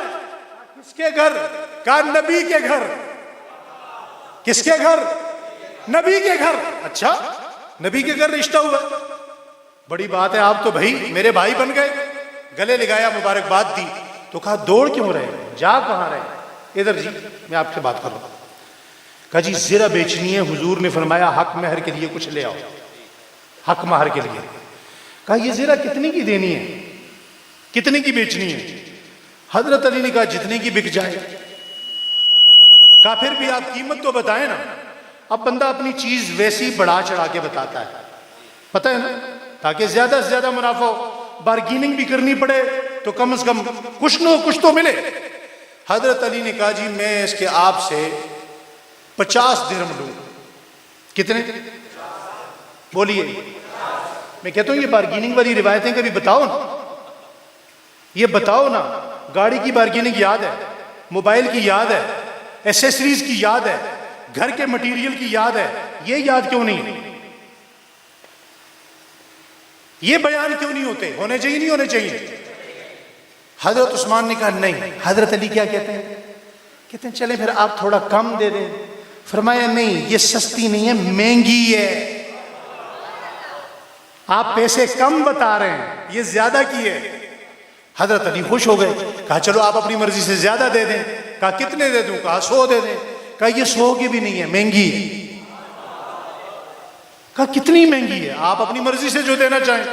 किसके घर। कहा नबी के घर। किसके घर, नबी के घर। अच्छा नबी के घर रिश्ता हुआ, बड़ी बात है, आप तो भाई मेरे भाई बन गए। गले लगाया, मुबारकबाद दी, तो कहा दौड़ क्यों रहे, जा कहां रहे। इधर जी मैं आपसे बात कर रहा हूं। कहा जी जिरा बेचनी है, हुजूर ने फरमाया हक महर के लिए कुछ ले आओ, हक महर के लिए। कहा ये जिरा कितने की देनी है, कितने की बेचनी है। हजरत अली ने कहा जितने की बिक जाए। कहा फिर भी आप कीमत तो बताएं ना। अब बंदा अपनी चीज वैसी बढ़ा चढ़ा के बताता है, पता है ना, ताकि ज्यादा से ज्यादा मुनाफा हो, बार्गेनिंग भी करनी पड़े तो कम से कम कुछ न कुछ तो मिले। हजरत अली ने कहा जी मैं इसके आपसे 50 दिरहम लूं। कितने बोलिए। मैं कहता हूं ये बार्गेनिंग वाली रिवायतें कभी बताओ ना, ये बताओ ना। गाड़ी की बार्गेनिंग याद है, मोबाइल की याद है, एसेसरीज की याद है, घर के मटेरियल की याद है, ये याद क्यों नहीं, ये बयान क्यों नहीं होते, होने चाहिए नहीं होने चाहिए। हजरत उस्मान ने कहा नहीं। हजरत अली क्या कहते हैं, कहते हैं चले फिर आप थोड़ा कम दे दें। फरमाया नहीं ये सस्ती नहीं है, महंगी है, आप पैसे कम बता रहे हैं, ये ज्यादा की है। हजरत अली खुश हो गए, कहा चलो आप अपनी मर्जी से ज्यादा दे दें। कहा कितने दे दूं, कहा 100 दे दें। कहा ये 100 की भी नहीं है, महंगी है। कहा कितनी महंगी है, आप अपनी मर्जी से जो देना चाहें,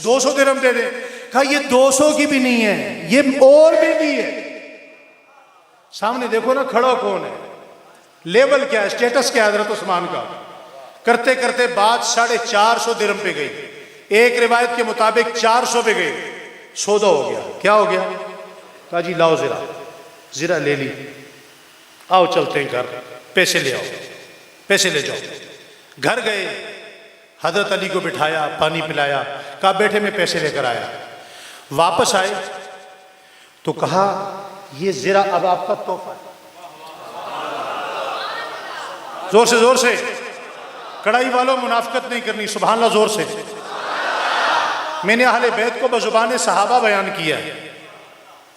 200 दिरहम दे दें। कहा ये 200 की भी नहीं है, ये और महंगी है। सामने देखो ना खड़ा कौन है, लेवल क्या है, स्टेटस क्या है हजरत उस्मान का। करते करते बात 450 दिरहम पे गई, एक रिवायत के मुताबिक 400 पे गई। सौदा हो गया। क्या हो गया? कहा जी लाओ ज़रा ले ली, आओ चलते हैं घर, पैसे ले आओ, पैसे ले जाओ। घर गए, हजरत अली को बिठाया, पानी पिलाया, कहा बेटे मैं पैसे लेकर आया। वापस आए तो कहा ये ज़रा अब आपका तोहफा है। जोर से कढ़ाई वालों मुनाफिकत नहीं करनी, सुभान अल्लाह, जोर से। मैंने अहले बैत को बजुबान सहाबा बयान किया है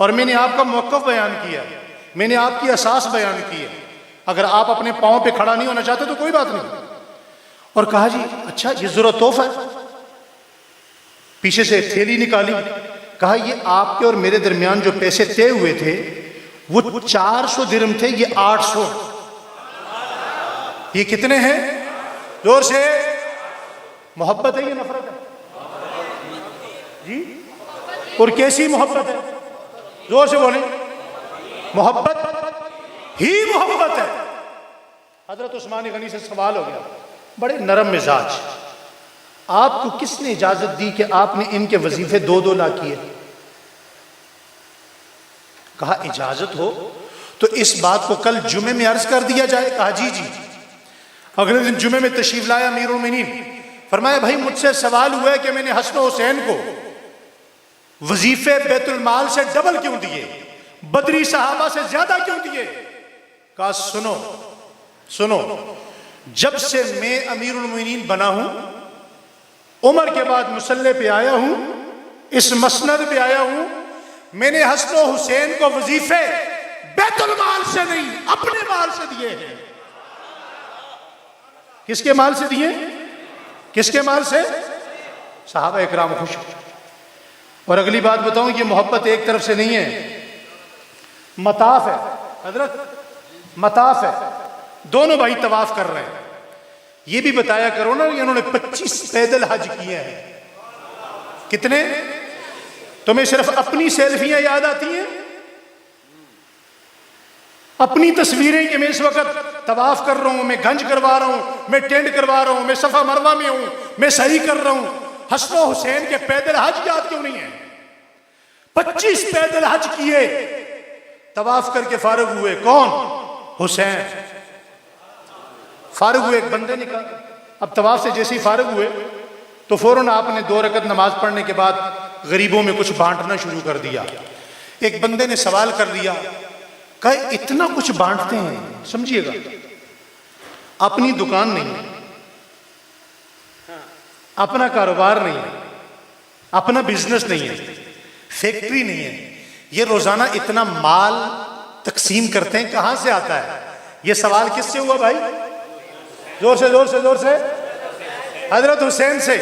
और मैंने आपका मौक़िफ़ बयान किया, मैंने आपकी असास बयान की है। अगर आप अपने पाँव पे खड़ा नहीं होना चाहते तो कोई बात नहीं। और कहा जी अच्छा ये ज़रा तोहफा है। पीछे से थैली निकाली, कहा ये आपके और मेरे दरमियान जो पैसे तय हुए थे वो 400 दिरहम थे, ये 800। ये कितने हैं? जोर से। मोहब्बत है ये नफरत है जी? और कैसी मोहब्बत है? जोर से बोले। मोहब्बत ही मोहब्बत है। हजरत उस्मान गनी से सवाल हो गया, बड़े नरम मिजाज, आपको किसने इजाजत दी कि आपने इनके वजीफे 2-2 लाख किए? कहा इजाजत हो तो इस बात को कल जुमे में अर्ज कर दिया जाए। कहा जी। अगले दिन जुमे में तशरीफ लाया अमीरुल मोमिनीन, फरमाया भाई मुझसे सवाल हुआ है कि मैंने हसन हुसैन को वजीफे बैतुल माल से डबल क्यों दिए, बदरी सहाबा से ज्यादा क्यों दिए? कहा सुनो, जब से मैं अमीरुल मोमिनीन बना हूं, उमर के बाद मुसल्ले पे आया हूं, इस मसनद पे आया हूं, मैंने हसन हुसैन को वजीफे बैतुल माल से नहीं अपने माल से दिए हैं। किसके माल से दिए? किसके माल से? सहाबा इकराम खुश। और अगली बात बताऊं, ये मोहब्बत एक तरफ से नहीं है, मताफ है हजरत, मताफ है। दोनों भाई तवाफ कर रहे हैं। ये भी बताया करो ना, इन्होंने 25 पैदल हज किए हैं। कितने? तुम्हें सिर्फ अपनी सेल्फियां याद आती हैं, अपनी तस्वीरें कि मैं इस वक्त तवाफ कर रहा हूं, मैं गंज करवा रहा हूं, मैं टेंट करवा रहा हूं, मैं सफा मरवा में हूं, मैं सही कर रहा हूं। हसन हुसैन के पैदल हज याद क्यों नहीं है? 25 पैदल हज किए, तवाफ करके फारिग हुए। कौन? हुसैन। फारिग हुए, एक बंदे निकल, अब तवाफ से जैसे ही फारिग हुए तो फौरन आपने 2 रकत नमाज पढ़ने के बाद गरीबों में कुछ बांटना शुरू कर दिया। एक बंदे ने सवाल कर दिया, कहा इतना कुछ बांटते हैं, समझिएगा अपनी दुकान नहीं है, अपना कारोबार नहीं है, अपना बिजनेस नहीं है, फैक्ट्री नहीं है, ये रोजाना इतना माल तकसीम करते हैं, कहां से आता है? ये सवाल किससे हुआ भाई? जोर से। हजरत हुसैन से।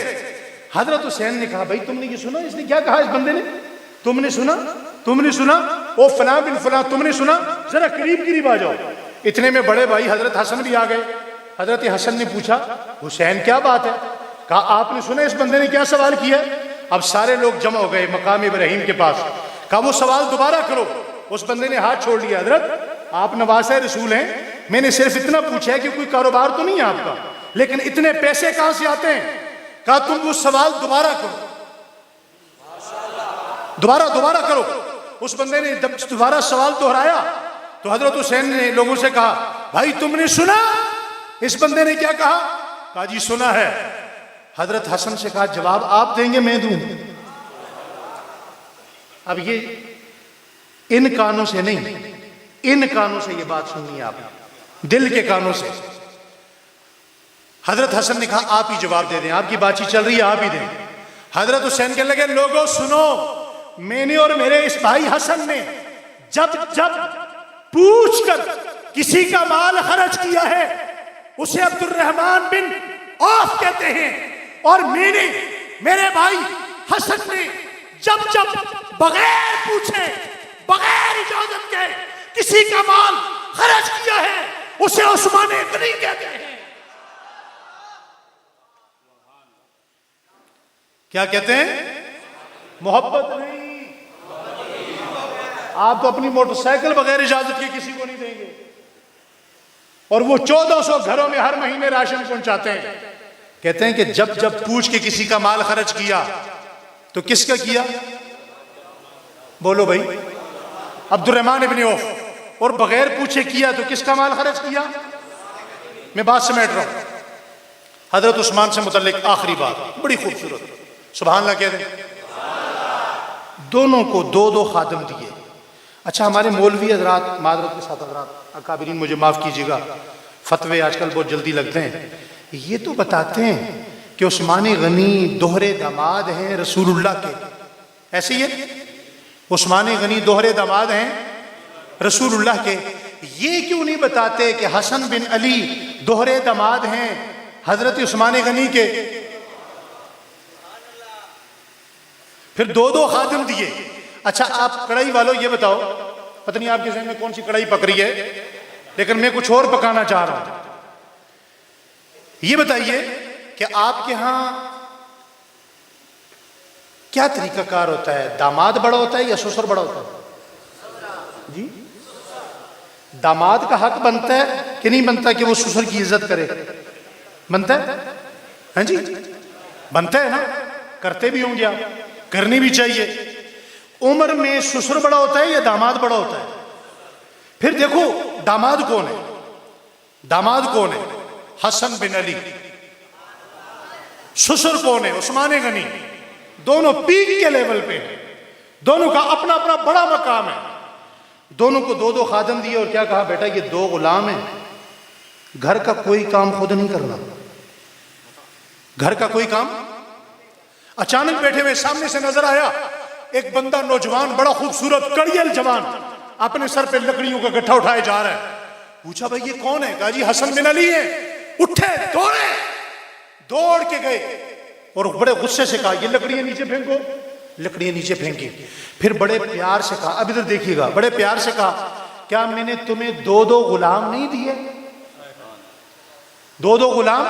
हजरत हुसैन ने कहा भाई तुमने ये सुना इसने क्या कहा इस बंदे ने? तुमने सुना? ओ फला बिन फला, तुमने सुना? जरा करीब आ जाओ। इतने में बड़े भाई हजरत हसन भी आ गए। हजरत हसन ने पूछा, हुसैन क्या बात है? कहा आपने सुना इस बंदे ने क्या सवाल किया? अब सारे लोग जमा हो गए मकाम इब्राहिम के पास। कहा वो सवाल दोबारा करो। उस बंदे ने हाथ छोड़ लिया, हजरत आप नवासे रसूल हैं, मैंने सिर्फ इतना पूछा है कि कोई कारोबार तो नहीं है आपका, लेकिन इतने पैसे कहां से आते हैं? कहा तुम वो सवाल दोबारा करो, दोबारा करो। उस बंदे ने जब दोबारा सवाल दोहराया तो हजरत हुसैन ने लोगों से कहा, भाई तुमने सुना इस बंदे ने क्या कहा? कहा जी सुना है। हजरत हसन से कहा जवाब आप देंगे मैं दूं? अब ये इन कानों से नहीं, इन कानों से ये बात सुननी है आप, दिल के कानों से। हजरत हसन ने कहा आप ही जवाब दे दें, आपकी बातचीत चल रही है, आप ही दें। हजरत हुसैन कहने लगे लोगों सुनो, मैंने और मेरे इस भाई हसन ने जब पूछकर किसी का माल खर्च किया है उसे अब्दुर्रहमान बिन औफ कहते हैं, और मेरे भाई हसन ने जब बगैर पूछे बगैर इजाजत के किसी का माल खर्च किया है उसे उस्मान गनी कहते हैं। क्या कहते हैं? मोहब्बत नहीं। आप तो अपनी मोटरसाइकिल बगैर इजाजत के किसी को नहीं देंगे, और वो 1400 घरों में हर महीने राशन पहुंचाते हैं। कहते हैं कि जब जब पूछ के किसी का माल खर्च किया तो किसका किया? बोलो भाई, अब्दुर्रहमान इब्न औफ। और बगैर पूछे किया तो किसका माल खर्च किया? मैं बात समेट रहा हूं। हजरत उस्मान से मुतल्लिक आखिरी बात बड़ी खूबसूरत, सुभान अल्लाह कह दें। दोनों को दो दो खादिम दिए। अच्छा, हमारे मौलवी हजरात, मादरत के साथ हजरात अकाबिरीन मुझे माफ कीजिएगा, फतवे आजकल बहुत जल्दी लगते हैं, ये तो बताते हैं कि उस्मान गनी दोहरे दामाद हैं रसूलुल्लाह के। ऐसे ही है, उस्मान गनी दोहरे दामाद हैं रसूलुल्लाह के। ये क्यों नहीं बताते कि हसन बिन अली दोहरे दामाद हैं हजरत उस्मान गनी के? फिर दो दो खादिम दिए। अच्छा, आप कढ़ाई वालों ये बताओ, पता नहीं आपके ज़हन में कौन सी कढ़ाई पक रही है, लेकिन मैं कुछ और पकाना चाह रहा हूं। ये बताइए कि आपके यहां क्या तरीकाकार होता है? दामाद बड़ा होता है या ससुर बड़ा होता है जी? दामाद का हक बनता है कि नहीं बनता कि वो ससुर की इज्जत करे? बनता है? हाँ जी, बनता है ना। करते भी होंगे आप, करनी भी चाहिए। उम्र में ससुर बड़ा होता है या दामाद बड़ा होता है? फिर देखो दामाद कौन है? दामाद कौन है? हसन बिन अली। ससुर कौन है? उस्मान गनी। दोनों पीक के लेवल पे हैं, दोनों का अपना अपना बड़ा मकाम है। दोनों को दो दो खादम दिए और क्या कहा, बेटा ये दो गुलाम हैं, घर का कोई काम खुद नहीं करना, घर का कोई काम। अचानक बैठे हुए सामने से नजर आया एक बंदा, नौजवान, बड़ा खूबसूरत, कड़ियल जवान, अपने सर पे लकड़ियों का गट्ठा उठाए जा रहा है। पूछा भाई ये कौन है? कहा जी हसन बिन अली है। उठे, दौड़े, दौड़ के गए और बड़े गुस्से से कहा ये लकड़ियां नीचे फेंको। लकड़ियां नीचे फेंकी। फिर बड़े प्यार से कहा, अब इधर देखिएगा, बड़े प्यार से कहा क्या मैंने तुम्हें दो दो गुलाम नहीं दिए? दो दो गुलाम।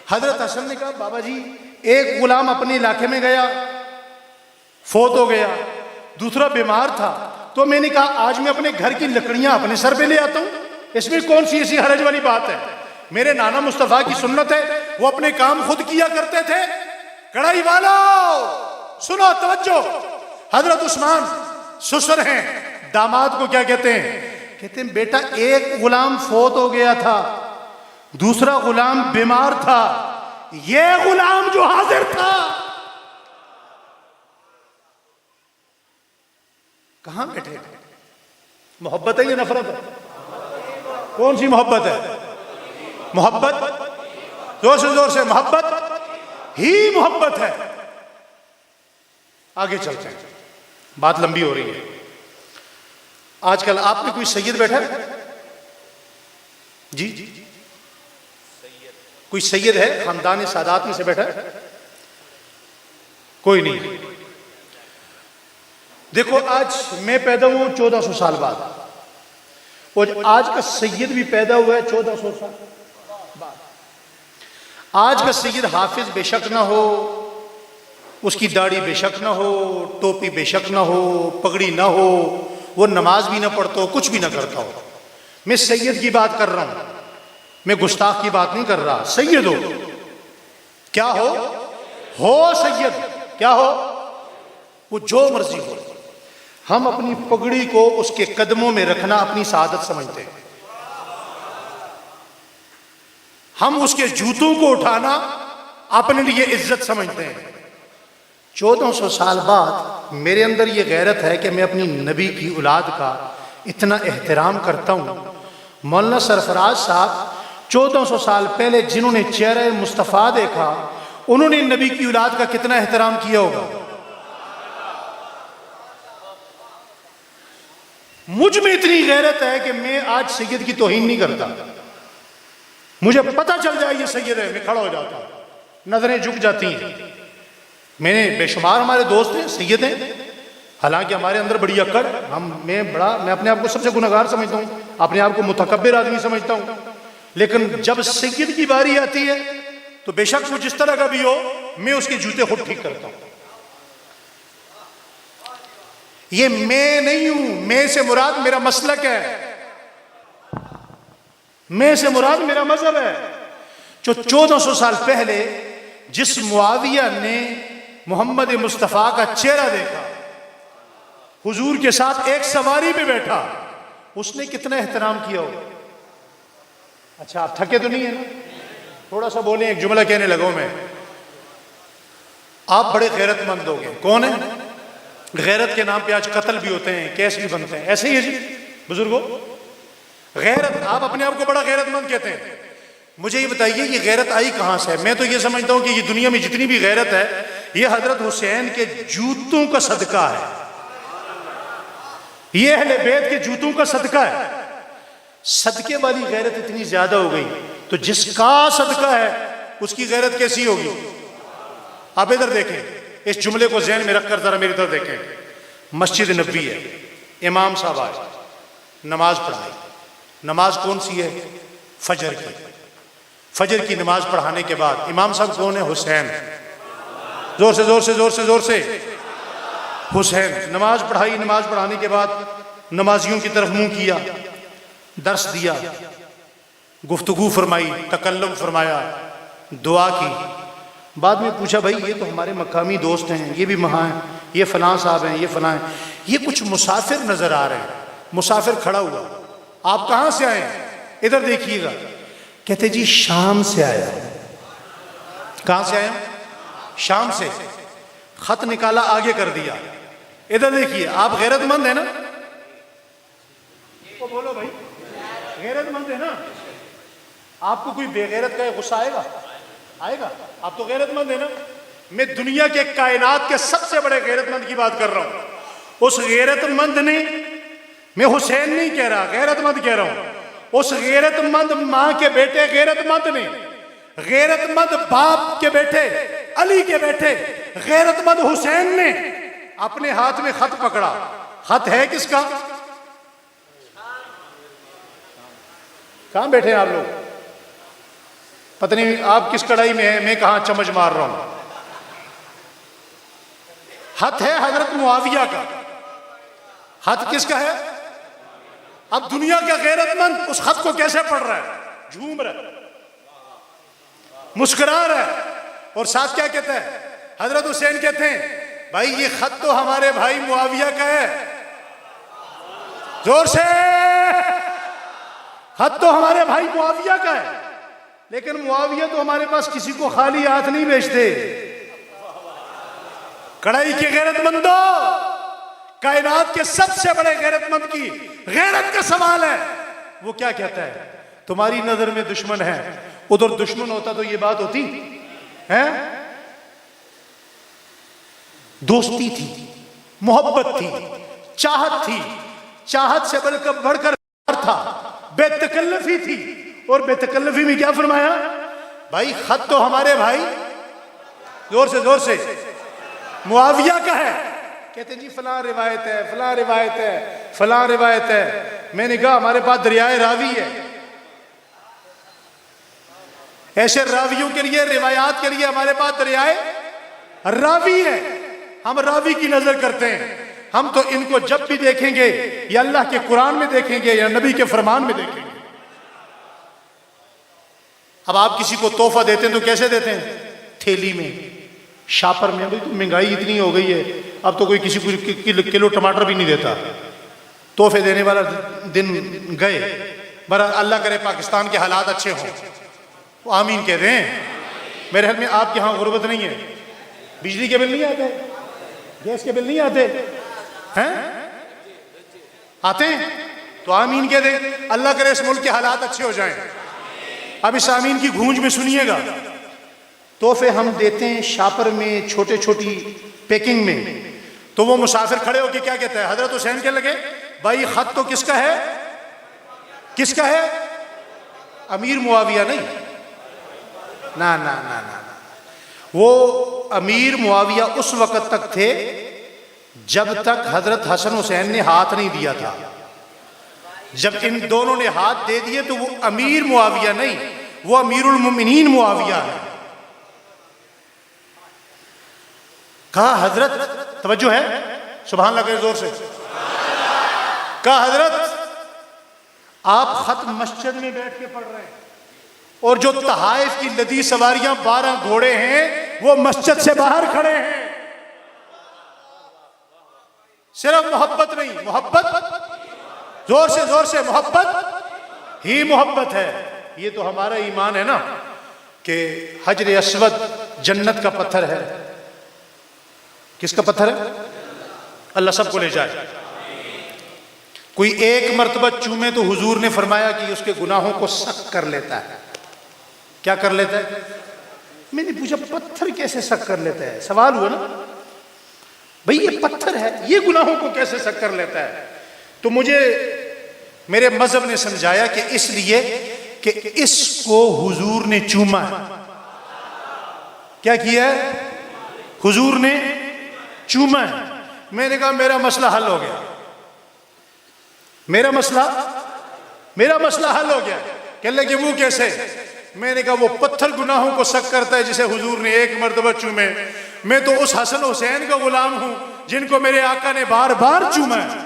हजरत हसन ने कहा बाबा जी, एक गुलाम अपने इलाके में गया, फोत हो गया, दूसरा बीमार था, तो मैंने कहा आज मैं अपने घर की लकड़ियां अपने सर पे ले आता हूं, इसमें कौन सी ऐसी हरज वाली बात है? मेरे नाना मुस्तफा की सुन्नत है, वो अपने काम खुद किया करते थे। कढ़ाई वालों सुनो, तवज्जो। हजरत उस्मान ससुर हैं, दामाद को क्या कहते हैं? कहते हैं बेटा एक गुलाम फोत हो गया था, दूसरा गुलाम बीमार था, ये गुलाम जो हाजिर था कहां बैठे? मोहब्बत है या नफरत है? कौन सी मोहब्बत है? मोहब्बत, जोर से मोहब्बत ही मोहब्बत है। आगे चलते हैं, बात लंबी हो रही है। आजकल आप में कोई सैयद बैठा है जी? कोई सैयद है खानदान सादात में से बैठा है? कोई नहीं। देखो आज मैं पैदा हुआ 1400 साल बाद, और आज का सैयद भी पैदा हुआ है 1400 साल बाद। आज का सैयद हाफिज बेशक ना हो, उसकी दाढ़ी बेशक ना हो, टोपी बेशक ना हो, पगड़ी ना हो, वो नमाज भी ना पढ़ता हो, कुछ भी ना करता हो। मैं सैयद की बात कर रहा हूं, मैं गुस्ताख की बात नहीं कर रहा। सैयद हो, क्या हो सैयद, क्या हो, वो जो मर्जी हो। हम अपनी पगड़ी को उसके कदमों में रखना अपनी सादत समझते हैं, हम उसके जूतों को उठाना अपने लिए इज्जत समझते हैं। 1400 साल बाद मेरे अंदर ये गैरत है कि मैं अपनी नबी की औलाद का इतना एहतराम करता हूं। मौलाना सरफराज साहब 1400 साल पहले जिन्होंने चेहरा मुस्तफ़ा देखा, उन्होंने नबी की औलाद का कितना एहतराम किया होगा। मुझ में इतनी गैरत है कि मैं आज सैयद की तौहीन नहीं करता। मुझे पता चल जाए ये सैयद है, मैं खड़ा हो जाता हूं, नजरें झुक जाती हैं। मैंने बेशुमार हमारे दोस्त हैं सैयद हैं, हालांकि हमारे अंदर बड़ी अक्कड़, मैं अपने आप को सबसे गुनहगार समझता हूं, अपने आप को मुतकब्बिर आदमी समझता हूं। लेकिन जब सैयद की बारी आती है तो बेशक वो जिस तरह का भी हो, मैं उसके जूते खुद ठीक करता हूं। ये मैं नहीं हूं, मैं से मुराद मेरा मसलक है, मैं से मुराद मेरा मजहब है। जो 1400 साल पहले जिस मुआविया ने मोहम्मद मुस्तफ़ा का चेहरा देखा, हुजूर के साथ एक सवारी पे बैठा, उसने कितना एहतराम किया हो। अच्छा आप थके तो नहीं है ना? थोड़ा सा बोलें, एक जुमला कहने लगा मैं। आप बड़े गैरतमंद हो गए। कौन है? गैरत के नाम पे आज कत्ल भी होते हैं, केस भी बनते हैं, ऐसे ही है जी बुजुर्गों। गैरत, आप अपने आप को बड़ा गैरतमंद कहते हैं। मुझे ये बताइए ये गैरत आई कहां से? मैं तो ये समझता हूं कि ये दुनिया में जितनी भी गैरत है ये हजरत हुसैन के जूतों का सदका है, ये अहले बैत के जूतों का सदका है। सदके वाली गैरत इतनी ज्यादा हो गई तो जिसका सदका है उसकी गैरत कैसी होगी? आप इधर देखें, इस जुमले को ज़हन में रखकर जरा मेरी तरफ देखें। मस्जिद नबी है, इमाम साहब आए, नमाज पढ़ाई। नमाज कौन सी है? फजर की। फजर की नमाज पढ़ाने के बाद इमाम साहब कौन है? हुसैन। जोर से जोर से जोर से जोर से हुसैन। नमाज पढ़ाई, नमाज पढ़ाने के बाद नमाजियों की तरफ मुंह किया, दर्स दिया, गुफ्तगू फरमाई, तकल्लुम फरमाया, दुआ की। बाद में पूछा भाई ये तो हमारे मकामी दोस्त हैं, ये भी वहाँ हैं, ये फलां साहब हैं, ये फलां हैं, ये कुछ मुसाफिर नजर आ रहे हैं। मुसाफिर खड़ा हुआ, आप कहाँ से आए? इधर देखिएगा। कहते जी शाम से आया। कहाँ से आया? शाम से। खत निकाला, आगे कर दिया। इधर देखिए, आप गैरतमंद है ना? तो बोलो भाई, गैरतमंद है ना? आपको कोई बेगैरत का गुस्सा आएगा? आएगा? आप तो गैरतमंद है ना? मैं दुनिया के कायनात के सबसे बड़े गैरतमंद की बात कर रहा हूं। उस गैरतमंद ने, मैं हुसैन नहीं कह रहा, गैरतमंद कह रहा हूं। उस गैरतमंद मां के बेटे गैरतमंद ने, गैरतमंद बाप के बेटे अली के बेटे गैरतमंद हुसैन ने अपने हाथ में खत पकड़ा। खत है किसका? कहां बैठे हैं आप लोग? पता नहीं आप किस कड़ाई में है, मैं कहां चम्मच मार रहा हूं। खत है हजरत मुआविया का। खत किसका है? अब दुनिया का गैरतमंद उस खत को कैसे पढ़ रहा है? झूम रहा है, मुस्कुरा रहा है, और साथ क्या कहता है? हजरत हुसैन कहते हैं भाई ये खत तो हमारे भाई मुआविया का है। जोर से, खत तो हमारे भाई मुआविया का है, लेकिन मुआविया तो हमारे पास किसी को खाली हाथ नहीं भेजते। कड़ाई के गैरतमंदों, कायनात के सबसे बड़े गैरतमंद की गैरत का सवाल है। वो क्या कहता है? तुम्हारी नजर में दुश्मन है, उधर दुश्मन होता तो ये बात होती है? दोस्ती थी, मोहब्बत थी, चाहत थी, चाहत से बढ़कर था, बेतकल्लफी थी। और बेतकल्लफी में क्या फरमाया? भाई खत तो हमारे भाई, जोर से मुआविया का है। कहते जी फलां रिवायत है, फलां रिवायत है, फलां रिवायत है। मैंने कहा हमारे पास दरियाए रावी है। ऐसे रावियों के लिए, रिवायात के लिए हमारे पास दरियाए रावी है। हम रावी की नजर करते हैं। हम तो इनको जब भी देखेंगे या अल्लाह के कुरान में देखेंगे या नबी के फरमान में देखेंगे। अब आप किसी को तोहफा देते हैं तो कैसे देते हैं? थैली में, शापर में। अभी तो महंगाई इतनी हो गई है, अब तो कोई किसी को किलो टमाटर भी नहीं देता। तोहफे देने वाला दिन गए। बरा अल्लाह करे पाकिस्तान के हालात अच्छे हों, वो आमीन कह रहे हैं। मेरे ख्याल में आपके यहाँ गुर्बत नहीं है, बिजली के बिल नहीं आते, गैस के बिल नहीं आते हैं? आते हैं तो आमीन कह दे। अल्लाह करे इस मुल्क के हालात अच्छे हो जाएं। अब इस आमीन की गूंज में सुनिएगा। तोहफे हम देते हैं शापर में, छोटे छोटी पैकिंग में। तो वो मुसाफिर खड़े होकर क्या कहता है? हजरत हुसैन के लगे भाई खत तो किसका है? किसका है? अमीर मुआविया नहीं, ना ना ना ना, वो अमीर मुआविया उस वक्त तक थे जब तक हजरत हसन हुसैन ने हाथ नहीं दिया था। जब इन दोनों ने हाथ दे दिए तो वो अमीर मुआविया नहीं, वो अमीरुल मोमिनीन मुआविया है। कहा हजरत, तवज्जो है, सुभान अल्लाह कहे जोर से। कहा हजरत आप खत मस्जिद में बैठ के पढ़ रहे हैं और जो तहाइफ की लदी सवारियां 12 घोड़े हैं वो मस्जिद से बाहर खड़े हैं। सिर्फ मोहब्बत नहीं, मोहब्बत जोर से मोहब्बत ही मोहब्बत है। ये तो हमारा ईमान है ना कि हजर अस्वद जन्नत का पत्थर है। किसका पत्थर है? अल्लाह सबको ले जाए। कोई एक मर्तबा चूमे तो हुजूर ने फरमाया कि उसके गुनाहों को सख्त कर लेता है। क्या कर लेता है? मैंने पूछा पत्थर कैसे सख्त कर लेता है? सवाल हुआ ना भाई, ये पत्थर है, ये गुनाहों को कैसे सख्त कर लेता है? तो मुझे मेरे मजहब ने समझाया कि इसलिए कि इसको हुजूर ने चूमा है। क्या किया है? हुजूर ने चूमा है। मैंने कहा मेरा मसला हल हो गया, मेरा मसला हल हो गया। कहने लगे वो कैसे? मैंने कहा वो पत्थर गुनाहों को सख्त करता है जिसे हुजूर ने एक मर्तबा चूमे। मैं तो उस हसन हुसैन का गुलाम हूं जिनको मेरे आका ने बार बार चूमा है।